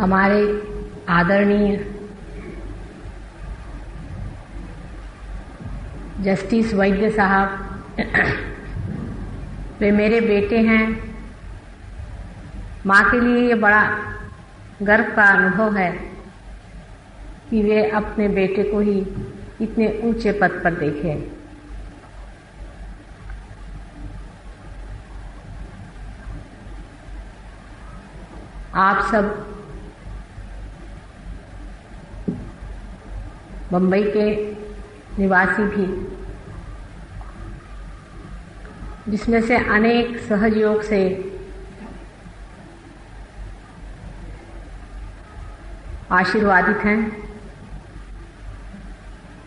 हमारे आदरणीय जस्टिस वैद्य साहब, वे मेरे बेटे हैं। माँ के लिए ये बड़ा गर्व का अनुभव है कि वे अपने बेटे को ही इतने ऊंचे पद पर देखें। आप सब बंबई के निवासी भी, जिसमें से अनेक सहयोग से आशीर्वादित हैं,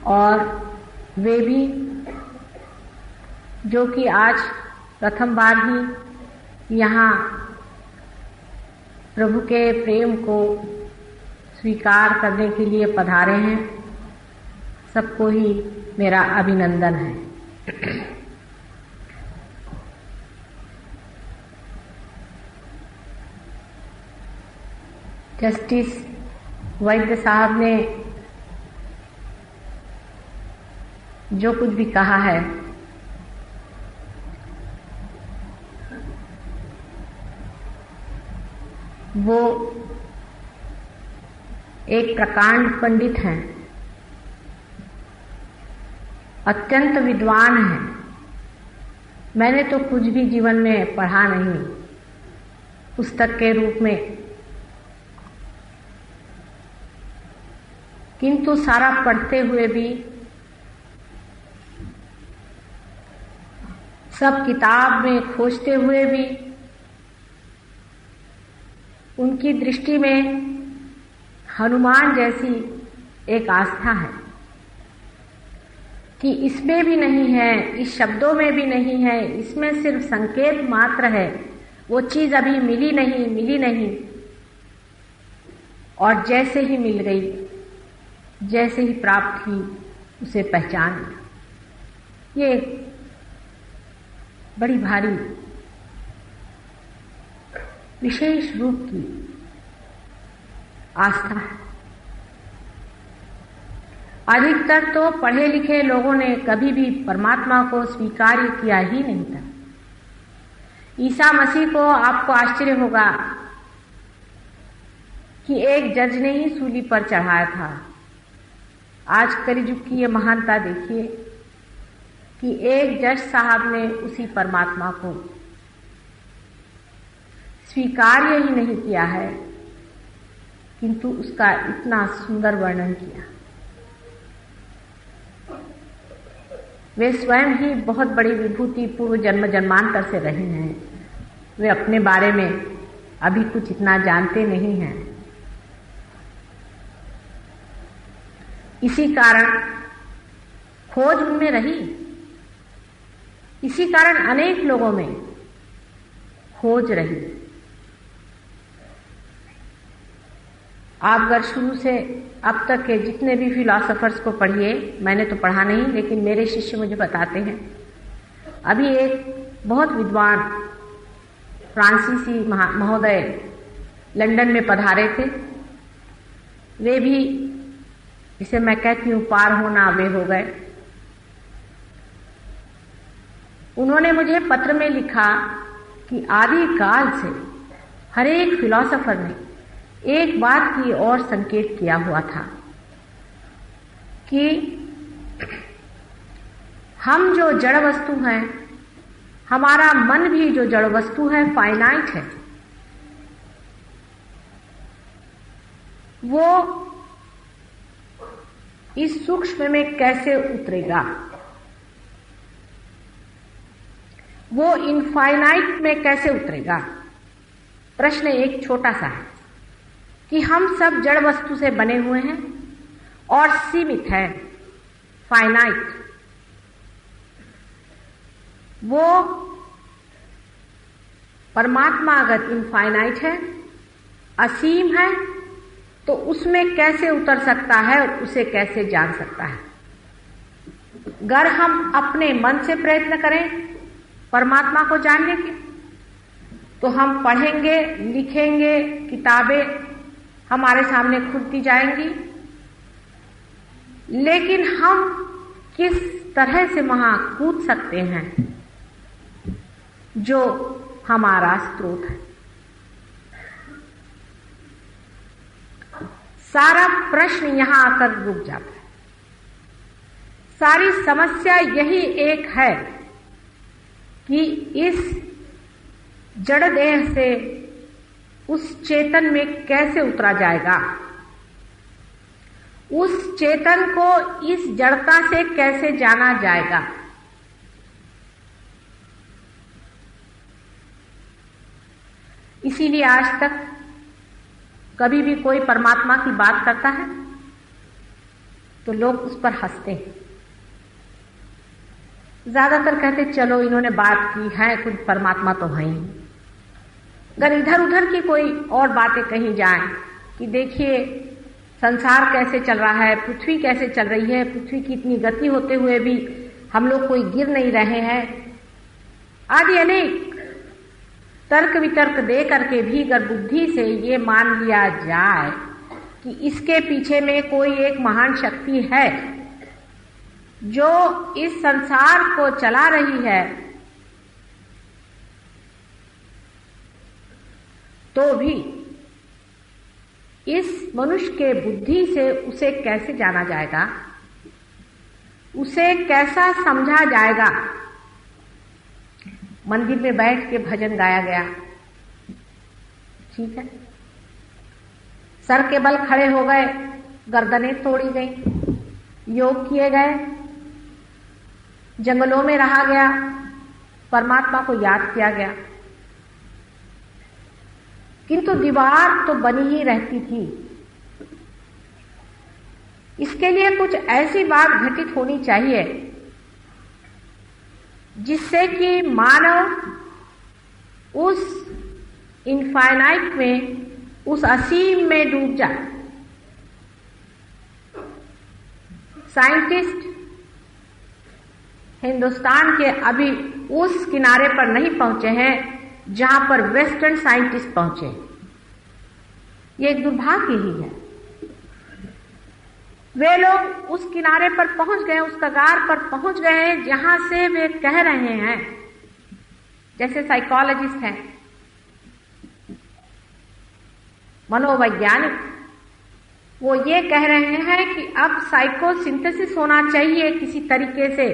और वे भी जो कि आज प्रथम बार ही यहाँ प्रभु के प्रेम को स्वीकार करने के लिए पधारे हैं, सबको ही मेरा अभिनंदन है। जस्टिस वैद्य साहब ने जो कुछ भी कहा है, वो एक प्रकांड पंडित हैं, अत्यंत विद्वान हैं। मैंने तो कुछ भी जीवन में पढ़ा नहीं पुस्तक के रूप में, किंतु सारा पढ़ते हुए भी, सब किताब में खोजते हुए भी, उनकी दृष्टि में हनुमान जैसी एक आस्था है कि इसमें भी नहीं है, इस शब्दों में भी नहीं है, इसमें सिर्फ संकेत मात्र है, वो चीज अभी मिली नहीं, और जैसे ही मिल गई, जैसे ही प्राप्त की, उसे पहचान लिया। ये बड़ी भारी विशेष रूप की आस्था है। अधिकतर तो पढ़े लिखे लोगों ने कभी भी परमात्मा को स्वीकार किया ही नहीं था। ईसा मसीह को आपको आश्चर्य होगा कि एक जज ने ही सूली पर चढ़ाया था। आज कलियुग की ये महानता देखिए कि एक जज साहब ने उसी परमात्मा को स्वीकार्य ही नहीं किया है, किंतु उसका इतना सुंदर वर्णन किया। वे स्वयं ही बहुत बड़ी विभूति पूर्व जन्म जन्मांतर से रहे हैं। वे अपने बारे में अभी कुछ इतना जानते नहीं हैं। इसी कारण खोज उनमें रही, इसी कारण अनेक लोगों में खोज रही। आप अगर शुरू से अब तक के जितने भी फिलॉसफर्स को पढ़िए, मैंने तो पढ़ा नहीं, लेकिन मेरे शिष्य मुझे बताते हैं। अभी एक बहुत विद्वान फ्रांसीसी महोदय लंदन में पधारे थे। वे भी, जिसे मैं कहती हूँ पार होना, वे हो गए। उन्होंने मुझे पत्र में लिखा कि आदि काल से हर एक फिलॉसफर ने एक बात की ओर संकेत किया हुआ था कि हम जो जड़ वस्तु हैं, हमारा मन भी जो जड़ वस्तु है, फाइनाइट है, वो इस सूक्ष्म में कैसे उतरेगा, वो इनफाइनाइट में कैसे उतरेगा। प्रश्न एक छोटा सा है कि हम सब जड़ वस्तु से बने हुए हैं और सीमित है, फाइनाइट। वो परमात्मा अगर इनफाइनाइट है, असीम है, तो उसमें कैसे उतर सकता है और उसे कैसे जान सकता है। अगर हम अपने मन से प्रयत्न करें परमात्मा को जानने के, तो हम पढ़ेंगे, लिखेंगे किताबें, हमारे सामने खुलती जाएंगी, लेकिन हम किस तरह से वहां कूद सकते हैं जो हमारा स्रोत है। सारा प्रश्न यहां आकर रुक जाता है। सारी समस्या यही एक है कि इस जड़ देह से उस चेतन में कैसे उतरा जाएगा, उस चेतन को इस जड़ता से कैसे जाना जाएगा। इसीलिए आज तक कभी भी कोई परमात्मा की बात करता है तो लोग उस पर हंसते हैं। ज्यादातर कहते चलो इन्होंने बात की है, कुछ परमात्मा तो है ही। अगर इधर उधर की कोई और बातें कही जाएं कि देखिए संसार कैसे चल रहा है, पृथ्वी कैसे चल रही है, पृथ्वी की इतनी गति होते हुए भी हम लोग कोई गिर नहीं रहे हैं, आदि अनेक तर्क वितर्क दे करके भी अगर बुद्धि से ये मान लिया जाए कि इसके पीछे में कोई एक महान शक्ति है जो इस संसार को चला रही है, तो भी इस मनुष्य के बुद्धि से उसे कैसे जाना जाएगा, उसे कैसा समझा जाएगा। मंदिर में बैठ के भजन गाया गया, ठीक है, सर के बल खड़े हो गए, गर्दनें तोड़ी गई, योग किए गए, जंगलों में रहा गया, परमात्मा को याद किया गया, किंतु दीवार तो बनी ही रहती थी। इसके लिए कुछ ऐसी बात घटित होनी चाहिए जिससे कि मानव उस इनफाइनाइट में, उस असीम में डूब जाए। साइंटिस्ट हिंदुस्तान के अभी उस किनारे पर नहीं पहुंचे हैं जहां पर वेस्टर्न साइंटिस्ट पहुंचे। ये एक दुर्भाग्य ही है। वे लोग उस किनारे पर पहुंच गए, उस कगार पर पहुंच गए हैं जहां से वे कह रहे हैं, जैसे साइकोलॉजिस्ट हैं, मनोवैज्ञानिक, वो ये कह रहे हैं कि अब साइकोसिंथेसिस होना चाहिए किसी तरीके से।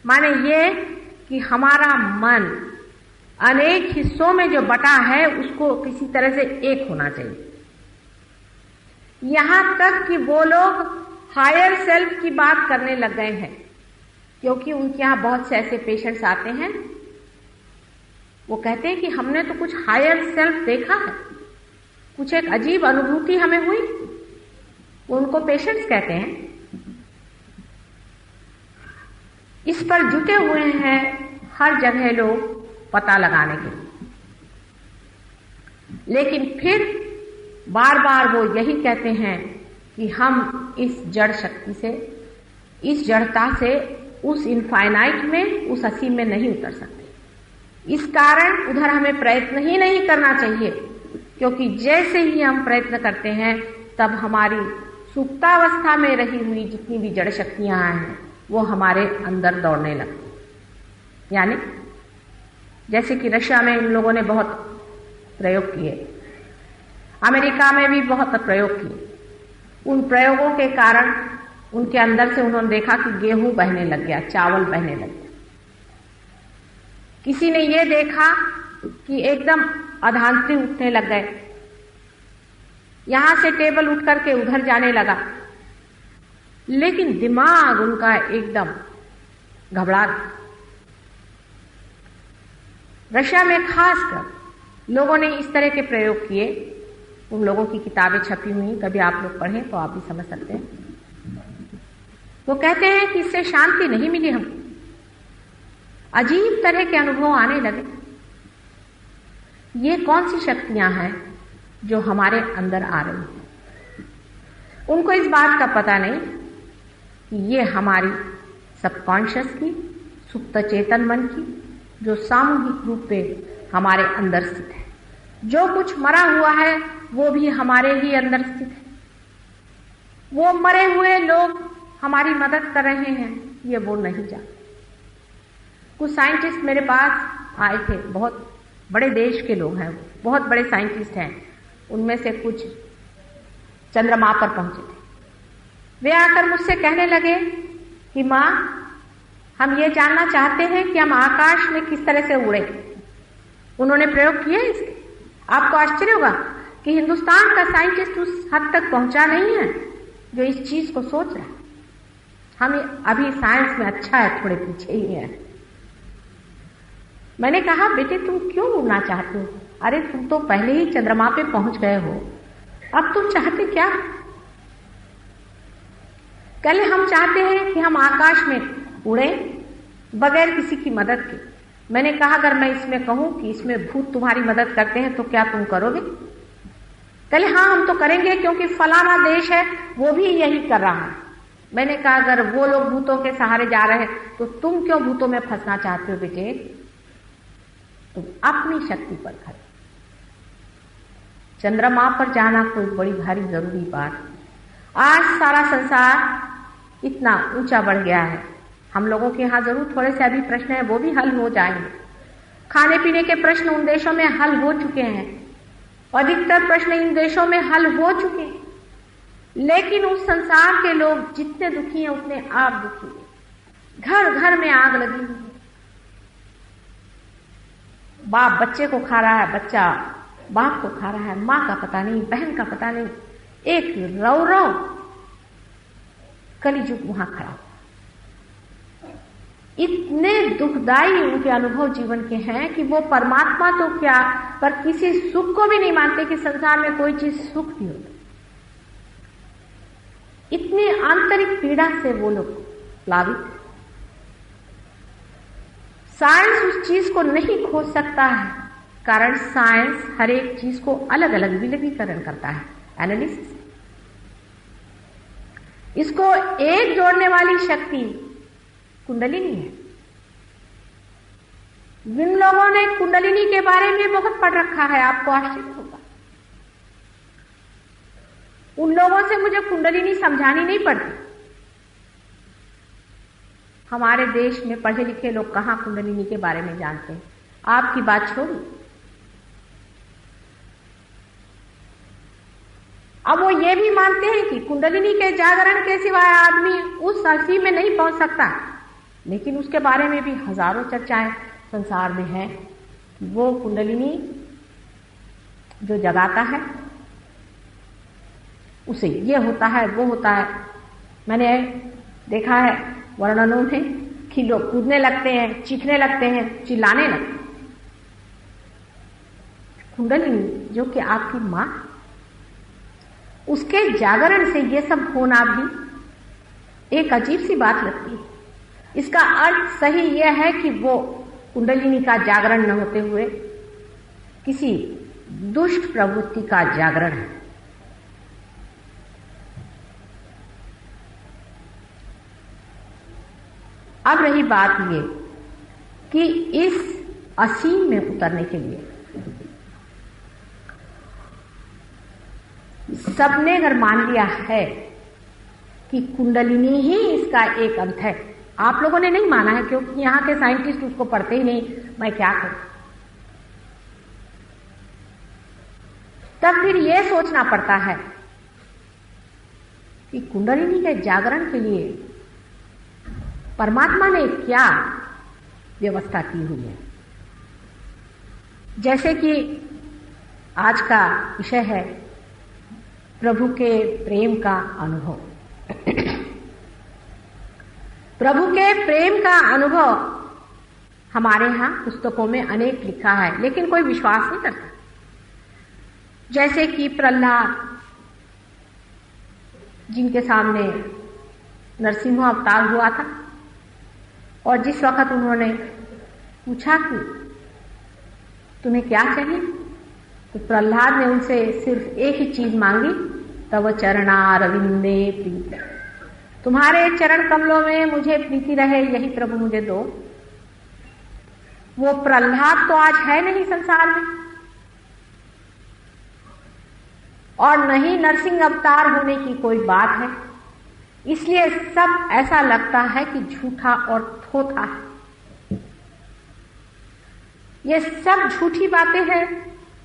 माने ये कि हमारा मन अनेक हिस्सों में जो बटा है उसको किसी तरह से एक होना चाहिए। यहां तक कि वो लोग हायर सेल्फ की बात करने लग गए हैं, क्योंकि उनके यहां बहुत से ऐसे पेशेंट्स आते हैं, वो कहते हैं कि हमने तो कुछ हायर सेल्फ देखा है, कुछ एक अजीब अनुभूति हमें हुई। वो उनको पेशेंट्स कहते हैं। इस पर जुटे हुए हैं हर जगह लोग पता लगाने के लिए, लेकिन फिर बार बार वो यही कहते हैं कि हम इस जड़ शक्ति से, इस जड़ता से उस इनफाइनाइट में, उस असीम में नहीं उतर सकते। इस कारण उधर हमें प्रयत्न ही नहीं करना चाहिए, क्योंकि जैसे ही हम प्रयत्न करते हैं तब हमारी सुप्तावस्था में रही हुई जितनी भी जड़ शक्तियां हैं वो हमारे अंदर दौड़ने लगती। यानी जैसे कि रशिया में इन लोगों ने बहुत प्रयोग किए, अमेरिका में भी बहुत प्रयोग किए। उन प्रयोगों के कारण उनके अंदर से उन्होंने देखा कि गेहूं बहने लग गया, चावल बहने लग गया। किसी ने ये देखा कि एकदम अधांतरी उठने लग गए, यहां से टेबल उठ करके उधर जाने लगा, लेकिन दिमाग उनका एकदम घबरा गया। रशिया में खासकर लोगों ने इस तरह के प्रयोग किए। उन लोगों की किताबें छपी हुई, कभी आप लोग पढ़ें तो आप भी समझ सकते हैं। वो कहते हैं कि इससे शांति नहीं मिली हमको, अजीब तरह के अनुभव आने लगे। ये कौन सी शक्तियां हैं जो हमारे अंदर आ रही हैं? उनको इस बात का पता नहीं कि ये हमारी सबकॉन्शियस की, सुप्त चेतन मन की, जो सामूहिक रूप से हमारे अंदर स्थित है। जो कुछ मरा हुआ है वो भी हमारे ही अंदर स्थित है। वो मरे हुए लोग हमारी मदद कर रहे हैं, ये वो नहीं जानते। कुछ साइंटिस्ट मेरे पास आए थे, बहुत बड़े देश के लोग हैं, बहुत बड़े साइंटिस्ट हैं। उनमें से कुछ चंद्रमा पर पहुंचे थे। वे आकर मुझसे कहने लगे कि माँ, हम ये जानना चाहते हैं कि हम आकाश में किस तरह से उड़े। उन्होंने प्रयोग किए इसके। आपको आश्चर्य होगा कि हिंदुस्तान का साइंटिस्ट उस हद तक पहुंचा नहीं है जो इस चीज को सोच रहा है। हम अभी साइंस में अच्छा है, थोड़े पीछे ही है। मैंने कहा, बेटे तुम क्यों उड़ना चाहते हो? अरे तुम तो पहले ही चंद्रमा पे पहुंच गए हो, अब तुम चाहते क्या? कल हम चाहते हैं कि हम आकाश में उड़े बगैर किसी की मदद के। मैंने कहा, अगर मैं इसमें कहूं कि इसमें भूत तुम्हारी मदद करते हैं तो क्या तुम करोगे? कहले, हाँ हम तो करेंगे, क्योंकि फलाना देश है वो भी यही कर रहा है। मैंने कहा, अगर वो लोग भूतों के सहारे जा रहे हैं तो तुम क्यों भूतों में फंसना चाहते हो बेटे? तुम अपनी शक्ति पर खड़े। चंद्रमा पर जाना कोई बड़ी भारी जरूरी बात। आज सारा संसार इतना ऊंचा बढ़ गया है, हम लोगों के यहाँ जरूर थोड़े से अभी प्रश्न है, वो भी हल हो जाएंगे। खाने पीने के प्रश्न उन देशों में हल हो चुके हैं, अधिकतर प्रश्न इन देशों में हल हो चुके हैं, लेकिन उस संसार के लोग जितने दुखी हैं उतने आप दुखी हैं। घर घर में आग लगी हुई है। बाप बच्चे को खा रहा है, बच्चा बाप को खा रहा है, माँ का पता नहीं, बहन का पता नहीं, एक रव रव कलिजुग वहां खड़ा हुआ। इतने दुखदाई उनके अनुभव जीवन के हैं कि वो परमात्मा तो क्या, पर किसी सुख को भी नहीं मानते कि संसार में कोई चीज सुख भी होता। इतनी आंतरिक पीड़ा से वो लोग प्लावित। साइंस उस चीज को नहीं खोज सकता है, कारण साइंस हर एक चीज को अलग अलग विलगीकरण करता है, एनालिसिस। इसको एक जोड़ने वाली शक्ति कुंडलिनी है। जिन लोगों ने कुंडलिनी के बारे में बहुत पढ़ रखा है, आपको आश्चर्य होगा। उन लोगों से मुझे कुंडलिनी समझानी नहीं पड़ती। हमारे देश में पढ़े लिखे लोग कहां कुंडलिनी के बारे में जानते हैं। आपकी बात छोड़िए, अब वो ये भी मानते हैं कि कुंडलिनी के जागरण के सिवाय आदमी उस स्थिति में नहीं पहुंच सकता, लेकिन उसके बारे में भी हजारों चर्चाएं संसार में है। वो कुंडलिनी जो जगाता है उसे ये होता है, वो होता है। मैंने देखा है वर्णनों में कि लोग कूदने लगते हैं, चीखने लगते हैं, चिल्लाने लगते हैं। कुंडलिनी जो कि आपकी मां, उसके जागरण से ये सब होना भी एक अजीब सी बात लगती है। इसका अर्थ सही यह है कि वो कुंडलिनी का जागरण न होते हुए किसी दुष्ट प्रवृत्ति का जागरण है। अब रही बात ये कि इस असीम में उतरने के लिए सबने अगर मान लिया है कि कुंडलिनी ही इसका एक अंत है। आप लोगों ने नहीं माना है, क्योंकि यहां के साइंटिस्ट उसको पढ़ते ही नहीं, मैं क्या करूं। तब फिर यह सोचना पड़ता है कि कुंडलिनी के जागरण के लिए परमात्मा ने क्या व्यवस्था की हुई है। जैसे कि आज का विषय है प्रभु के प्रेम का अनुभव। प्रभु के प्रेम का अनुभव हमारे यहां पुस्तकों में अनेक लिखा है, लेकिन कोई विश्वास नहीं करता। जैसे कि प्रहलाद, जिनके सामने नरसिंह अवतार हुआ था, और जिस वक्त उन्होंने पूछा कि तुम्हें क्या चाहिए, तो प्रहलाद ने उनसे सिर्फ एक ही चीज मांगी, तव चरणारविंदे प्रीति, तुम्हारे चरण कमलों में मुझे प्रीति रहे, यही प्रभु मुझे दो। वो प्रहलाद तो आज है नहीं संसार में, और न ही नरसिंह अवतार होने की कोई बात है। इसलिए सब ऐसा लगता है कि झूठा और थोथा है। ये सब झूठी बातें हैं,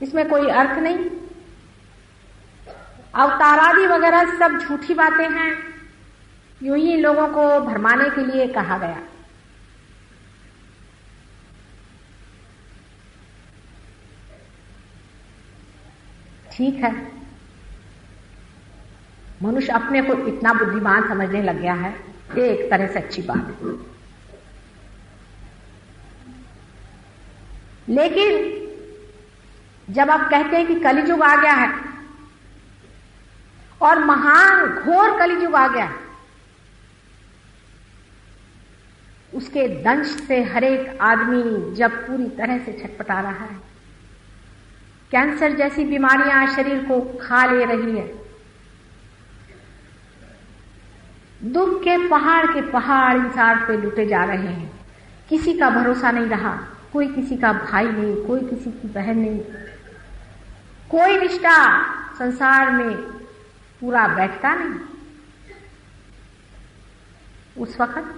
इसमें कोई अर्थ नहीं। अवतारादि वगैरह सब झूठी बातें हैं, यूं ही लोगों को भरमाने के लिए कहा गया। ठीक है, मनुष्य अपने को इतना बुद्धिमान समझने लग गया है, ये एक तरह से अच्छी बात है। लेकिन जब आप कहते हैं कि कलियुग आ गया है और महान घोर कलियुग आ गया, उसके दंश से हर एक आदमी जब पूरी तरह से छटपटा रहा है, कैंसर जैसी बीमारियां शरीर को खा ले रही है, दुख के पहाड़ इंसान पे लुटे जा रहे हैं, किसी का भरोसा नहीं रहा, कोई किसी का भाई नहीं, कोई किसी की बहन नहीं, कोई रिश्ता संसार में पूरा बैठता नहीं। उस वक्त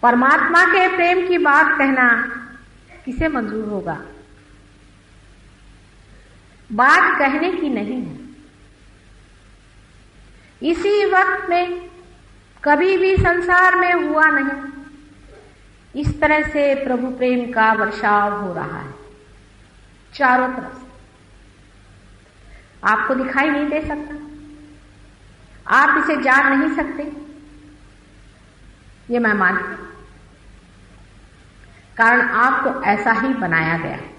परमात्मा के प्रेम की बात कहना किसे मंजूर होगा? बात कहने की नहीं है। इसी वक्त में कभी भी संसार में हुआ नहीं, इस तरह से प्रभु प्रेम का वर्षाव हो रहा है चारों तरफ से। आपको दिखाई नहीं दे सकता, आप इसे जान नहीं सकते, ये मैं मानती हूं, कारण आपको ऐसा ही बनाया गया है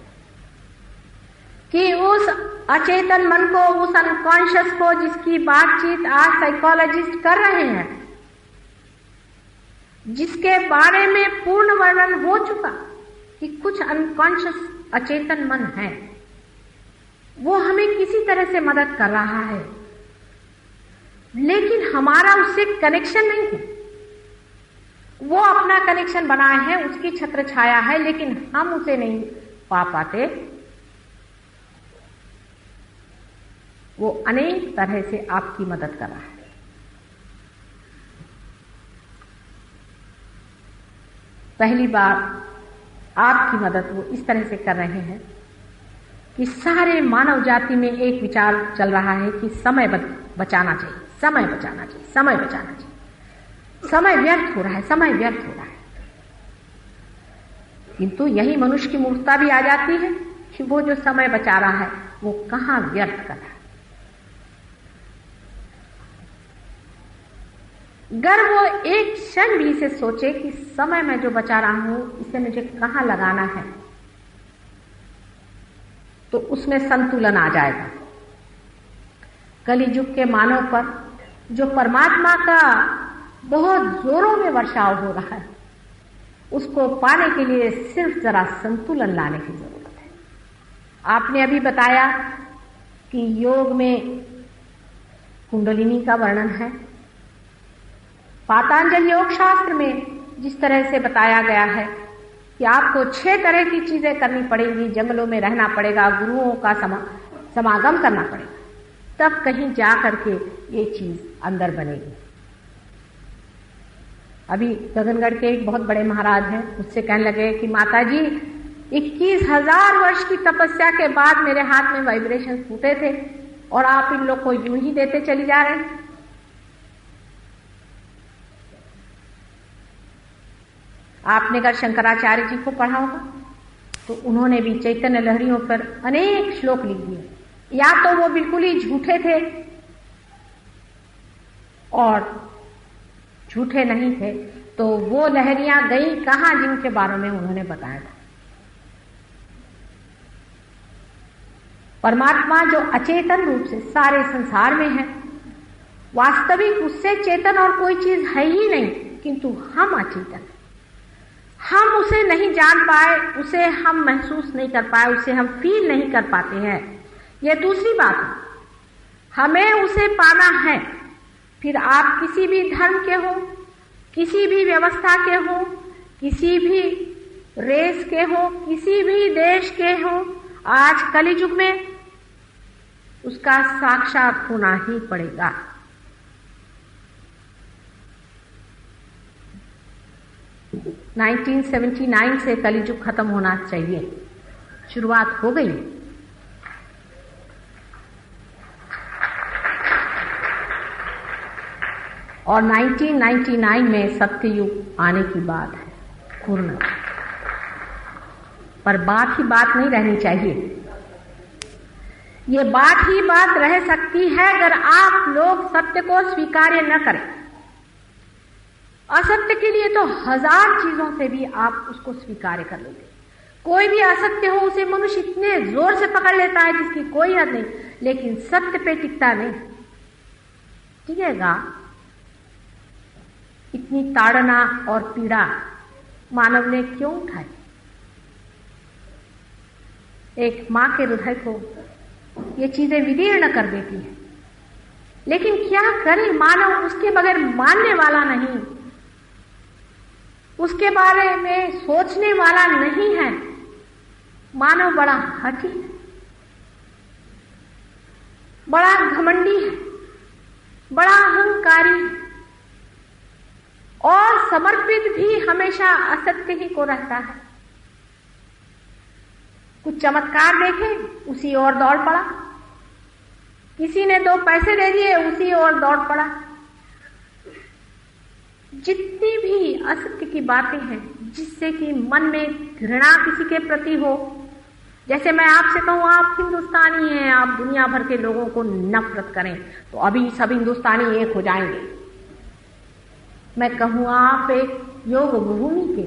कि उस अचेतन मन को, उस अनकॉन्शियस को, जिसकी बातचीत आज साइकोलॉजिस्ट कर रहे हैं, जिसके बारे में पूर्ण वर्णन हो चुका कि कुछ अनकॉन्शियस अचेतन मन है, वो हमें किसी तरह से मदद कर रहा है, लेकिन हमारा उससे कनेक्शन नहीं है। वो अपना कनेक्शन बनाए है, उसकी छत्र छाया है, लेकिन हम उसे नहीं पा पाते। वो अनेक तरह से आपकी मदद कर रहा है। पहली बार आपकी मदद वो इस तरह से कर रहे हैं कि सारे मानव जाति में एक विचार चल रहा है कि समय बचाना चाहिए, समय बचाना चाहिए, समय बचाना चाहिए, समय व्यर्थ हो रहा है, समय व्यर्थ हो रहा है। किंतु यही मनुष्य की मूर्खता भी आ जाती है कि वो जो समय बचा रहा है वो कहां व्यर्थ कर रहा है। अगर वो एक क्षण भी इसे सोचे कि समय मैं जो बचा रहा हूं इसे मुझे कहां लगाना है, तो उसमें संतुलन आ जाएगा। कलियुग के मानव पर जो परमात्मा का बहुत जोरों में वर्षाव हो रहा है, उसको पाने के लिए सिर्फ जरा संतुलन लाने की जरूरत है। आपने अभी बताया कि योग में कुंडलिनी का वर्णन है। पातंजलि योग शास्त्र में जिस तरह से बताया गया है कि आपको 6 तरह की चीजें करनी पड़ेंगी, जंगलों में रहना पड़ेगा, गुरुओं का समागम करना पड़ेगा, तब कहीं जा करके ये चीज अंदर बनेगी। अभी गगनगढ़ के एक बहुत बड़े महाराज हैं, मुझसे कहने लगे कि माताजी 21,000 वर्ष की तपस्या के बाद मेरे हाथ में वाइब्रेशन फूटे थे और आप इन लोग को यूं ही देते चली जा रहे हैं। आपने अगर शंकराचार्य जी को पढ़ा होगा तो उन्होंने भी चैतन्य लहरियों पर अनेक श्लोक लिख दिए। या तो वो बिल्कुल ही झूठे थे और झूठे नहीं थे, तो वो लहरियां गई कहां जिनके बारे में उन्होंने बताया था। परमात्मा जो अचेतन रूप से सारे संसार में है, वास्तविक उससे चेतन और कोई चीज है ही नहीं, किंतु हम अचेतन, हम उसे नहीं जान पाए, उसे हम महसूस नहीं कर पाए, उसे हम फील नहीं कर पाते हैं। यह दूसरी बात है, हमें उसे पाना है। फिर आप किसी भी धर्म के हो, किसी भी व्यवस्था के हो, किसी भी रेस के हो, किसी भी देश के हो, आज कलियुग में उसका साक्षात होना ही पड़ेगा। – 1979 से कलियुग खत्म होना चाहिए, शुरुआत हो गई। और 1999 में सत्ययुग आने की बात है पूर्ण, पर बात ही बात नहीं रहनी चाहिए। ये बात ही बात रह सकती है अगर आप लोग सत्य को स्वीकार्य न करें। असत्य के लिए तो 1000 चीजों से भी आप उसको स्वीकार्य कर लोगे। कोई भी असत्य हो उसे मनुष्य इतने जोर से पकड़ लेता है जिसकी कोई हद नहीं, लेकिन सत्य पे टिकता नहीं। टिकेगा? इतनी ताड़ना और पीड़ा मानव ने क्यों उठाई? एक मां के हृदय को ये चीजें विदीर्ण कर देती है, लेकिन क्या करे, मानव उसके बगैर मानने वाला नहीं, उसके बारे में सोचने वाला नहीं है। मानव बड़ा हठी है, बड़ा घमंडी है, बड़ा अहंकारी है और समर्पित भी हमेशा असत्य ही को रहता है। कुछ चमत्कार देखे उसी ओर दौड़ पड़ा, किसी ने 2 पैसे दे दिए उसी ओर दौड़ पड़ा। जितनी भी असत्य की बातें हैं जिससे कि मन में घृणा किसी के प्रति हो, जैसे मैं आपसे कहूं आप हिंदुस्तानी हैं, आप दुनिया भर के लोगों को नफरत करें तो अभी सब हिंदुस्तानी एक हो जाएंगे। मैं कहूं आप एक योग भूमि के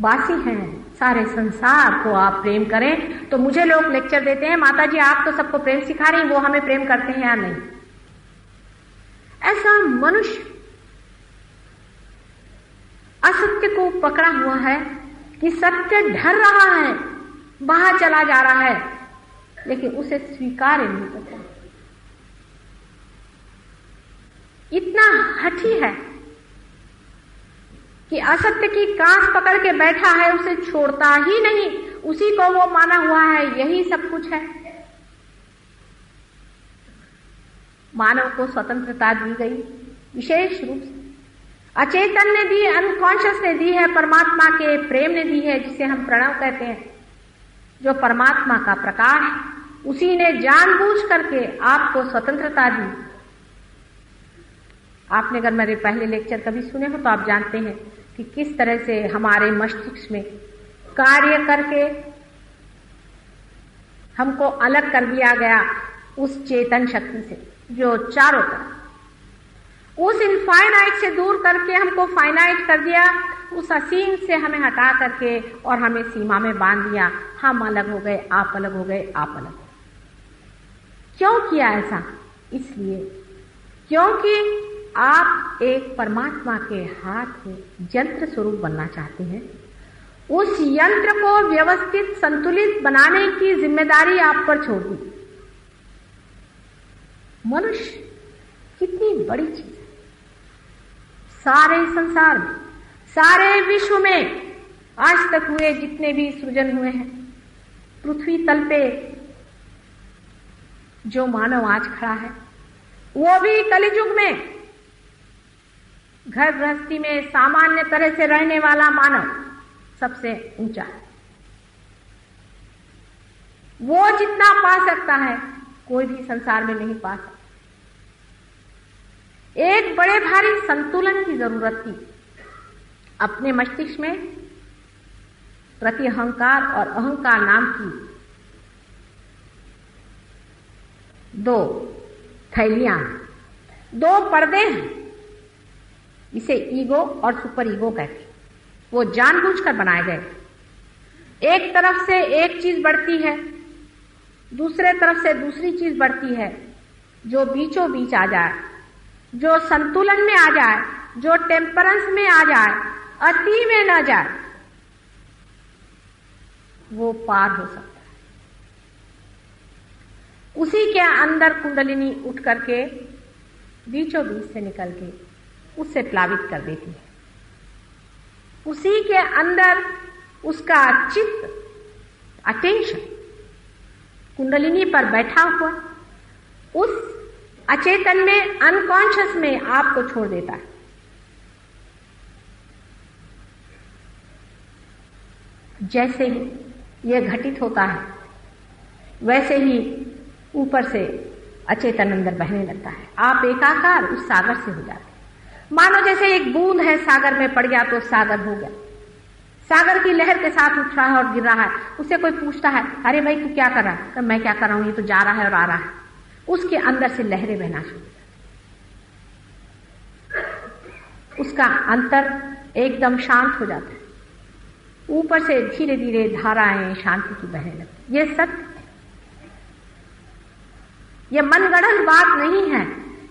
वासी हैं, सारे संसार को आप प्रेम करें, तो मुझे लोग लेक्चर देते हैं माता जी आप तो सबको प्रेम सिखा रही हैं, वो हमें प्रेम करते हैं या नहीं। ऐसा मनुष्य असत्य को पकड़ा हुआ है कि सत्य ढल रहा है, बाहर चला जा रहा है, लेकिन उसे स्वीकार नहीं करता। इतना हठी है कि असत्य की कांस पकड़ के बैठा है, उसे छोड़ता ही नहीं, उसी को वो माना हुआ है यही सब कुछ है। मानव को स्वतंत्रता दी गई विशेष रूप से, अचेतन ने दी, अनकॉन्शियस ने दी है, परमात्मा के प्रेम ने दी है, जिसे हम प्रणव कहते हैं, जो परमात्मा का प्रकाश है। उसी ने जानबूझ करके आपको स्वतंत्रता दी। आपने अगर मेरे पहले लेक्चर कभी सुने हो तो आप जानते हैं कि किस तरह से हमारे मस्तिष्क में कार्य करके हमको अलग कर दिया गया उस चेतन शक्ति से जो चारों तरफ, उस इनफाइनाइट से दूर करके हमको फाइनाइट कर दिया, उस असीम से हमें हटा करके और हमें सीमा में बांध दिया। हम अलग हो गए, आप अलग हो गए, आप अलग हो गए। क्यों किया ऐसा? इसलिए क्योंकि आप एक परमात्मा के हाथ में यंत्र स्वरूप बनना चाहते हैं। उस यंत्र को व्यवस्थित संतुलित बनाने की जिम्मेदारी आप पर छोड़ दी। मनुष्य कितनी बड़ी चीज है। सारे संसार में, सारे विश्व में आज तक हुए जितने भी सृजन हुए हैं, पृथ्वी तल पे जो मानव आज खड़ा है वो भी कलियुग में घर गृहस्थी में सामान्य तरह से रहने वाला मानव सबसे ऊंचा है। वो जितना पा सकता है कोई भी संसार में नहीं पा सकता। एक बड़े भारी संतुलन की जरूरत थी। अपने मस्तिष्क में प्रति अहंकार और अहंकार नाम की 2 थैलियां, 2 पर्दे हैं, इसे ईगो और सुपर ईगो कहते हैं। वो जानबूझकर बनाए गए। एक तरफ से एक चीज बढ़ती है, दूसरे तरफ से दूसरी चीज बढ़ती है, जो बीचों बीच आ जाए, जो संतुलन में आ जाए, जो टेम्परेंस में आ जाए, अति में न जाए, वो पार हो सकता है। उसी के अंदर कुंडलिनी उठ करके बीचों बीच से निकल के उससे प्लावित कर देती है। उसी के अंदर उसका चित्त, अटेंशन कुंडलिनी पर बैठा हुआ उस अचेतन में, अनकॉन्शियस में आपको छोड़ देता है। जैसे ही यह घटित होता है वैसे ही ऊपर से अचेतन अंदर बहने लगता है। आप एकाकार उस सागर से हो जाते हैं। मानो जैसे एक बूंद है सागर में पड़ गया तो सागर हो गया। सागर की लहर के साथ उठ रहा है और गिर रहा है। उससे कोई पूछता है, अरे भाई तू क्या कर रहा है? तो मैं क्या कर रहा हूं, ये तो जा रहा है और आ रहा है। उसके अंदर से लहरें बहना शुरू, उसका अंतर एकदम शांत हो जाता है। ऊपर से धीरे धीरे धाराएं शांति की बहने लगती। ये सत्य, ये मनगढ़ंत बात नहीं है,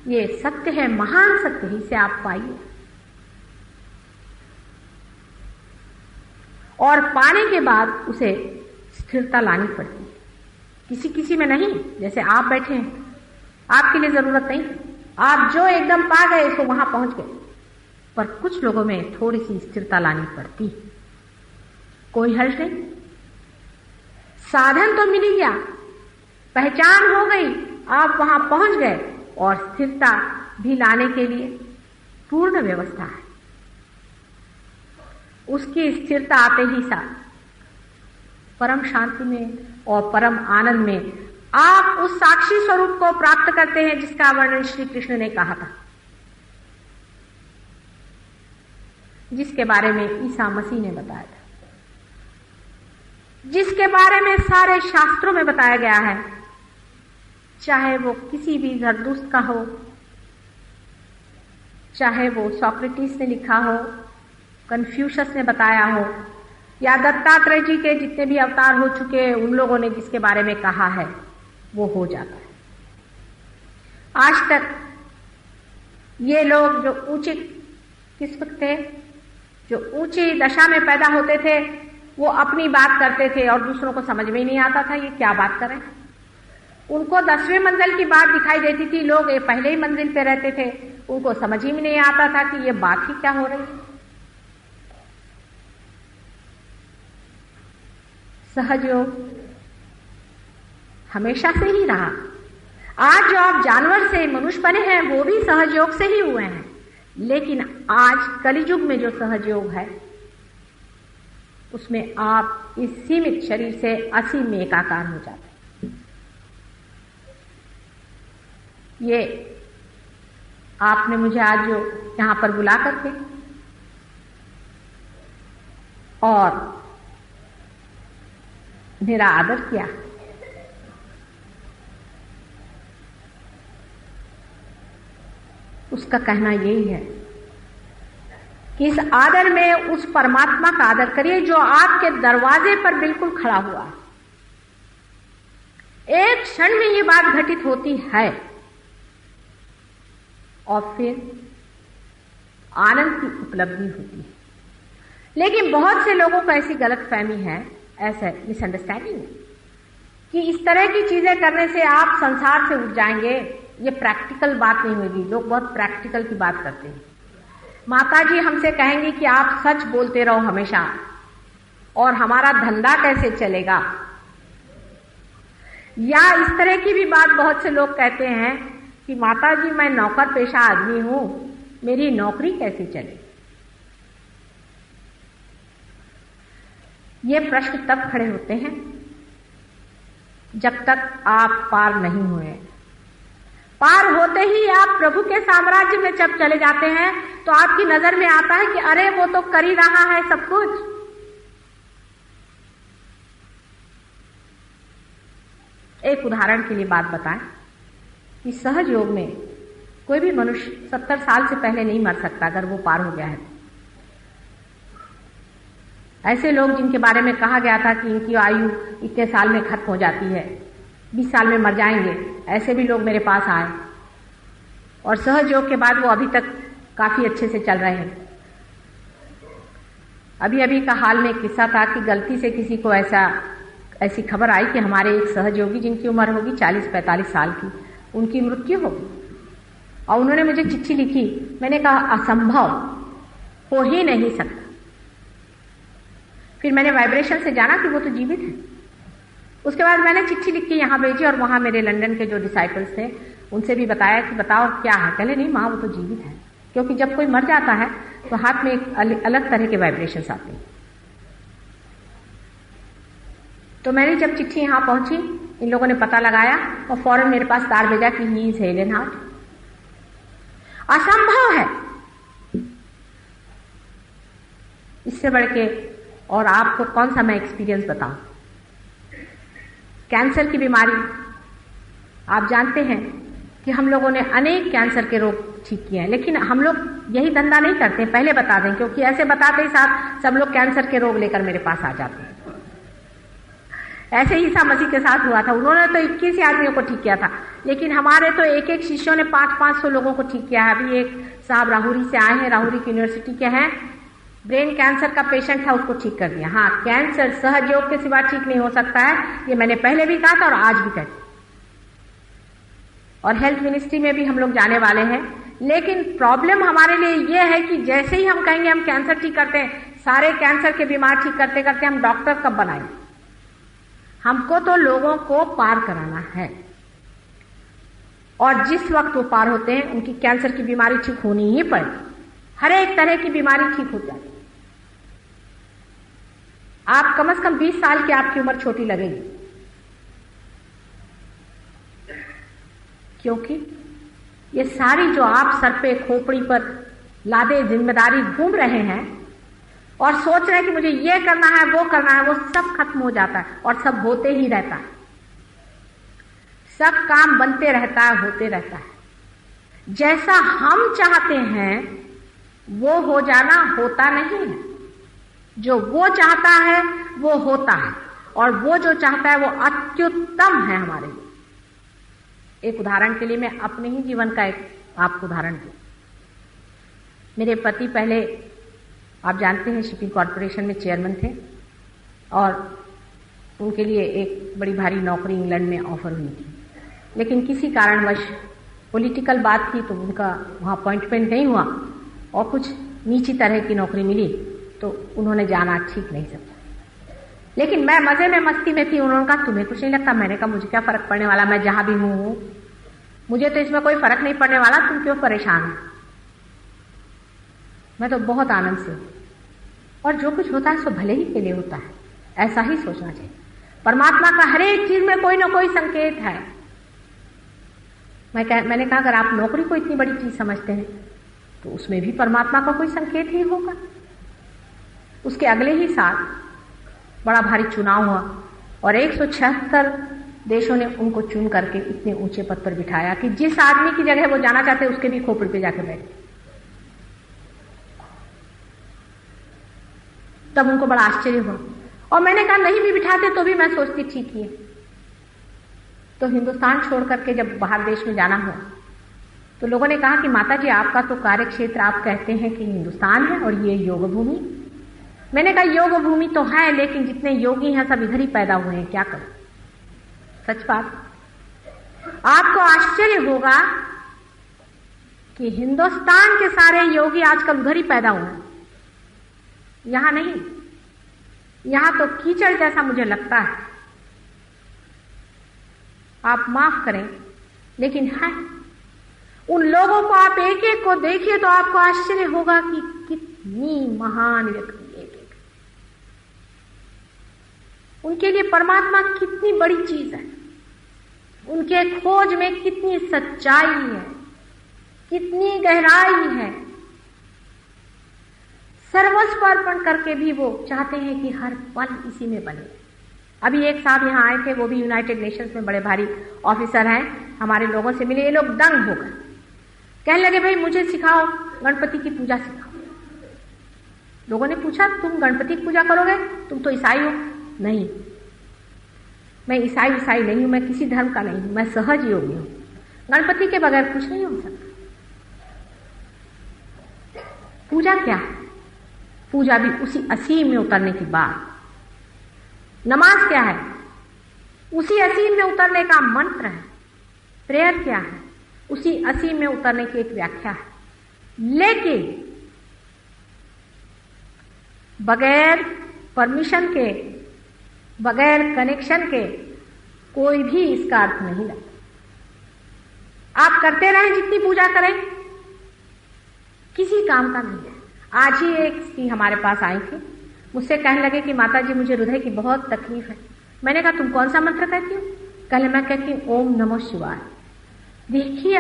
ये सत्य है, महान सत्य है। इसे आप पाइए और पाने के बाद उसे स्थिरता लानी पड़ती है। किसी किसी में नहीं, जैसे आप बैठे हैं, आपके लिए जरूरत नहीं, आप जो एकदम पा गए तो वहां पहुंच गए। पर कुछ लोगों में थोड़ी सी स्थिरता लानी पड़ती। कोई हर्ष नहीं, साधन तो मिल गया, पहचान हो गई, आप वहां पहुंच गए और स्थिरता भी लाने के लिए पूर्ण व्यवस्था है। उसकी स्थिरता आते ही साथ परम शांति में और परम आनंद में आप उस साक्षी स्वरूप को प्राप्त करते हैं जिसका वर्णन श्री कृष्ण ने कहा था, जिसके बारे में ईसा मसीह ने बताया था, जिसके बारे में सारे शास्त्रों में बताया गया है, चाहे वो किसी भी जरदुश्त का हो, चाहे वो सोक्रेटिस ने लिखा हो, कन्फ्यूशस ने बताया हो, या दत्तात्रेय जी के जितने भी अवतार हो चुके उन लोगों ने जिसके बारे में कहा है, वो हो जाता है। आज तक ये लोग जो ऊंचे किस्म थे, जो ऊंची दशा में पैदा होते थे, वो अपनी बात करते थे और दूसरों को समझ में ही नहीं आता था ये क्या बात कर रहे हैं। उनको 10वें मंजिल की बात दिखाई देती थी, लोग ये पहले ही मंजिल पे रहते थे, उनको समझ ही में नहीं आता था कि ये बात ही क्या हो रही है। सहज योग हमेशा से ही रहा। आज जो आप जानवर से मनुष्य बने हैं वो भी सहज योग से ही हुए हैं, लेकिन आज कलियुग में जो सहज योग है उसमें आप इस सीमित शरीर से असीम में एकाकार हो जाते हैं। ये आपने मुझे आज जो यहां पर बुला करके और मेरा आदर किया, उसका कहना यही है कि इस आदर में उस परमात्मा का आदर करिए जो आपके दरवाजे पर बिल्कुल खड़ा हुआ है। एक क्षण में ये बात घटित होती है और फिर आनंद की उपलब्धि होती है। लेकिन बहुत से लोगों को ऐसी गलतफहमी है, ऐसा मिसअंडरस्टैंडिंग है कि इस तरह की चीजें करने से आप संसार से उठ जाएंगे। ये प्रैक्टिकल बात नहीं होगी। लोग बहुत प्रैक्टिकल की बात करते हैं। माता जी हमसे कहेंगी कि आप सच बोलते रहो हमेशा और हमारा धंधा कैसे चलेगा, या इस तरह की भी बात बहुत से लोग कहते हैं कि माता जी मैं नौकर पेशा आदमी हूं, मेरी नौकरी कैसे चले। ये प्रश्न तब खड़े होते हैं जब तक आप पार नहीं हुए। पार होते ही आप प्रभु के साम्राज्य में जब चले जाते हैं तो आपकी नजर में आता है कि अरे वो तो कर ही रहा है सब कुछ। एक उदाहरण के लिए बात बताएं कि सहज योग में कोई भी मनुष्य 70 साल से पहले नहीं मर सकता अगर वो पार हो गया है। ऐसे लोग जिनके बारे में कहा गया था कि इनकी आयु इतने साल में खत्म हो जाती है, 20 साल में मर जाएंगे, ऐसे भी लोग मेरे पास आए और सहज योग के बाद वो अभी तक काफी अच्छे से चल रहे हैं। अभी अभी का हाल में एक किस्सा था कि गलती से किसी को ऐसी खबर आई कि हमारे एक सहयोगी जिनकी उम्र होगी 40-45 साल की, उनकी मृत्यु होगी और उन्होंने मुझे चिट्ठी लिखी। मैंने कहा असंभव, हो ही नहीं सकता। फिर मैंने वाइब्रेशन से जाना कि वो तो जीवित है उसके बाद मैंने चिट्ठी लिख के यहाँ भेजी और वहां मेरे लंदन के जो डिसाइपल्स थे उनसे भी बताया कि बताओ क्या है। कहले नहीं माँ वो तो जीवित है, क्योंकि जब कोई मर जाता है तो हाथ में एक अलग तरह के वाइब्रेशंस आते हैं। तो मैंने जब चिट्ठी यहाँ पहुंची, इन लोगों ने पता लगाया और फौरन मेरे पास तार भेजा कि ही इज हेलन हार्ट। असंभव है इससे बढ़ के। और आपको कौन सा मैं एक्सपीरियंस बताऊं। कैंसर की बीमारी, आप जानते हैं कि हम लोगों ने अनेक कैंसर के रोग ठीक किए हैं, लेकिन हम लोग यही धंधा नहीं करते, पहले बता दें, क्योंकि ऐसे बताते ही साथ सब लोग कैंसर के रोग लेकर मेरे पास आ जाते हैं। ऐसे ही ईसा मसीह के साथ हुआ था, उन्होंने तो 21 आदमियों को ठीक किया था, लेकिन हमारे तो एक एक शिष्यों ने 500-500 लोगों को ठीक किया है। अभी एक साहब राहुरी से आए हैं, राहुरी की यूनिवर्सिटी के हैं, ब्रेन कैंसर का पेशेंट था, उसको ठीक कर दिया। हाँ, कैंसर सहज योग के सिवा ठीक नहीं हो सकता है, ये मैंने पहले भी कहा था और आज भी कहती। और हेल्थ मिनिस्ट्री में भी हम लोग जाने वाले हैं, लेकिन प्रॉब्लम हमारे लिए ये है कि जैसे ही हम कहेंगे हम कैंसर ठीक करते हैं, सारे कैंसर के बीमार ठीक करते करते हम डॉक्टर कब बनाएंगे। हमको तो लोगों को पार कराना है, और जिस वक्त वो पार होते हैं उनकी कैंसर की बीमारी ठीक होनी ही पड़ेगी। हर एक तरह की बीमारी ठीक हो जाती है। आप कम से कम 20 साल की आपकी उम्र छोटी लगेगी, क्योंकि ये सारी जो आप सर पे खोपड़ी पर लादे जिम्मेदारी घूम रहे हैं और सोच रहे हैं कि मुझे ये करना है वो करना है, वो सब खत्म हो जाता है और सब होते ही रहता है। सब काम बनते रहता है, होते रहता है। जैसा हम चाहते हैं वो हो जाना होता नहीं है। जो वो चाहता है वो होता है, और वो जो चाहता है वो अत्युत्तम है हमारे लिए। एक उदाहरण के लिए मैं अपने ही जीवन का एक आपको उदाहरण दूं। मेरे पति पहले, आप जानते हैं, शिपिंग कॉरपोरेशन में चेयरमैन थे, और उनके लिए एक बड़ी भारी नौकरी इंग्लैंड में ऑफर हुई थी, लेकिन किसी कारणवश पॉलिटिकल बात थी तो उनका वहाँ अपॉइंटमेंट नहीं हुआ और कुछ नीची तरह की नौकरी मिली, तो उन्होंने जाना ठीक नहीं समझा। लेकिन मैं मजे में मस्ती में थी। उन्होंने कहा तुम्हें कुछ नहीं लगता? मैंने कहा मुझे क्या फर्क पड़ने वाला, मैं जहां भी हूं, मुझे तो इसमें कोई फर्क नहीं पड़ने वाला, तुम क्यों परेशान हो। मैं तो बहुत आनंद से, और जो कुछ होता है सो भले ही के लिए होता है, ऐसा ही सोचना चाहिए। परमात्मा का हर एक चीज में कोई ना कोई संकेत है। मैंने कहा अगर आप नौकरी को इतनी बड़ी चीज समझते हैं तो उसमें भी परमात्मा का कोई संकेत ही होगा। उसके अगले ही साल बड़ा भारी चुनाव हुआ और 176 देशों ने उनको चुन करके इतने ऊंचे पद पर बिठाया कि जिस आदमी की जगह वो जाना चाहते उसके भी खोपड़ी पे जाकर बैठे। तब उनको बड़ा आश्चर्य हुआ, और मैंने कहा नहीं भी बिठाते तो भी मैं सोचती ठीक ही है। तो हिंदुस्तान छोड़ करके जब बाहर देश में जाना हुआ तो लोगों ने कहा कि माता जी आपका तो कार्य क्षेत्र आप कहते हैं कि हिंदुस्तान है और ये योग भूमि। मैंने कहा योग भूमि तो है, लेकिन जितने योगी हैं सब इधर ही पैदा हुए हैं, क्या करूं। सच बात, आपको आश्चर्य होगा कि हिंदुस्तान के सारे योगी आजकल उधर ही पैदा हुए हैं, यहां नहीं। यहां तो कीचड़ जैसा मुझे लगता है, आप माफ करें, लेकिन है। उन लोगों को आप एक एक को देखिए तो आपको आश्चर्य होगा कि कितनी महान व्यक्ति एक एक, उनके लिए परमात्मा कितनी बड़ी चीज है, उनके खोज में कितनी सच्चाई है, कितनी गहराई है। सर्वस्व अर्पण करके भी वो चाहते हैं कि हर पल इसी में बने। अभी एक साहब यहाँ आए थे, वो भी यूनाइटेड नेशंस में बड़े भारी ऑफिसर हैं, हमारे लोगों से मिले। ये लोग दंग हो गए, कहने लगे भाई मुझे सिखाओ, गणपति की पूजा सिखाओ। लोगों ने पूछा तुम गणपति की पूजा करोगे, तुम तो ईसाई हो। नहीं, मैं ईसाई नहीं हूं, मैं किसी धर्म का नहीं हूं, मैं सहज योगी हूं। गणपति के बगैर कुछ नहीं हो सकता। पूजा क्या है? पूजा भी उसी असीम में उतरने की बात। नमाज क्या है? उसी असीम में उतरने का मंत्र है। प्रेयर क्या है? उसी असीम में उतरने की एक व्याख्या है। लेकिन बगैर परमिशन के, बगैर कनेक्शन के कोई भी इसका अर्थ नहीं लगता। आप करते रहें, जितनी पूजा करें, किसी काम का नहीं है। आज ही एक स्त्री हमारे पास आई थी, मुझसे कहने लगे कि माता जी मुझे हृदय की बहुत तकलीफ है। मैंने कहा तुम कौन सा मंत्र कहती हो? कहले मैं कहती हूँ ओम नमो शिवाय। देखिए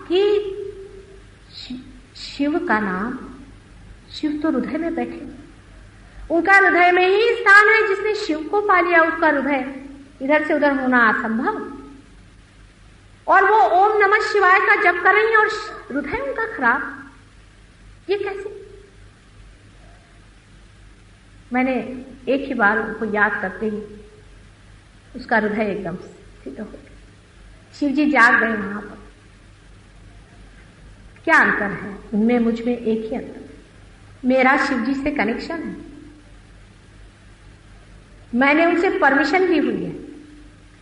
कि शिव का नाम, शिव तो हृदय में बैठे, उनका हृदय में ही स्थान है। जिसने शिव को पा लिया उसका हृदय इधर से उधर होना असंभव। और वो ओम नमः शिवाय का जप कर रही है और हृदय उनका खराब, ये कैसे? मैंने एक ही बार उनको याद करते ही उसका हृदय एकदम स्थिर हो गया। शिव जी जाग गए वहां पर। क्या अंतर है उनमें, मुझ में एक ही अंतर, मेरा शिव जी से कनेक्शन है। मैंने उनसे परमिशन ली हुई है।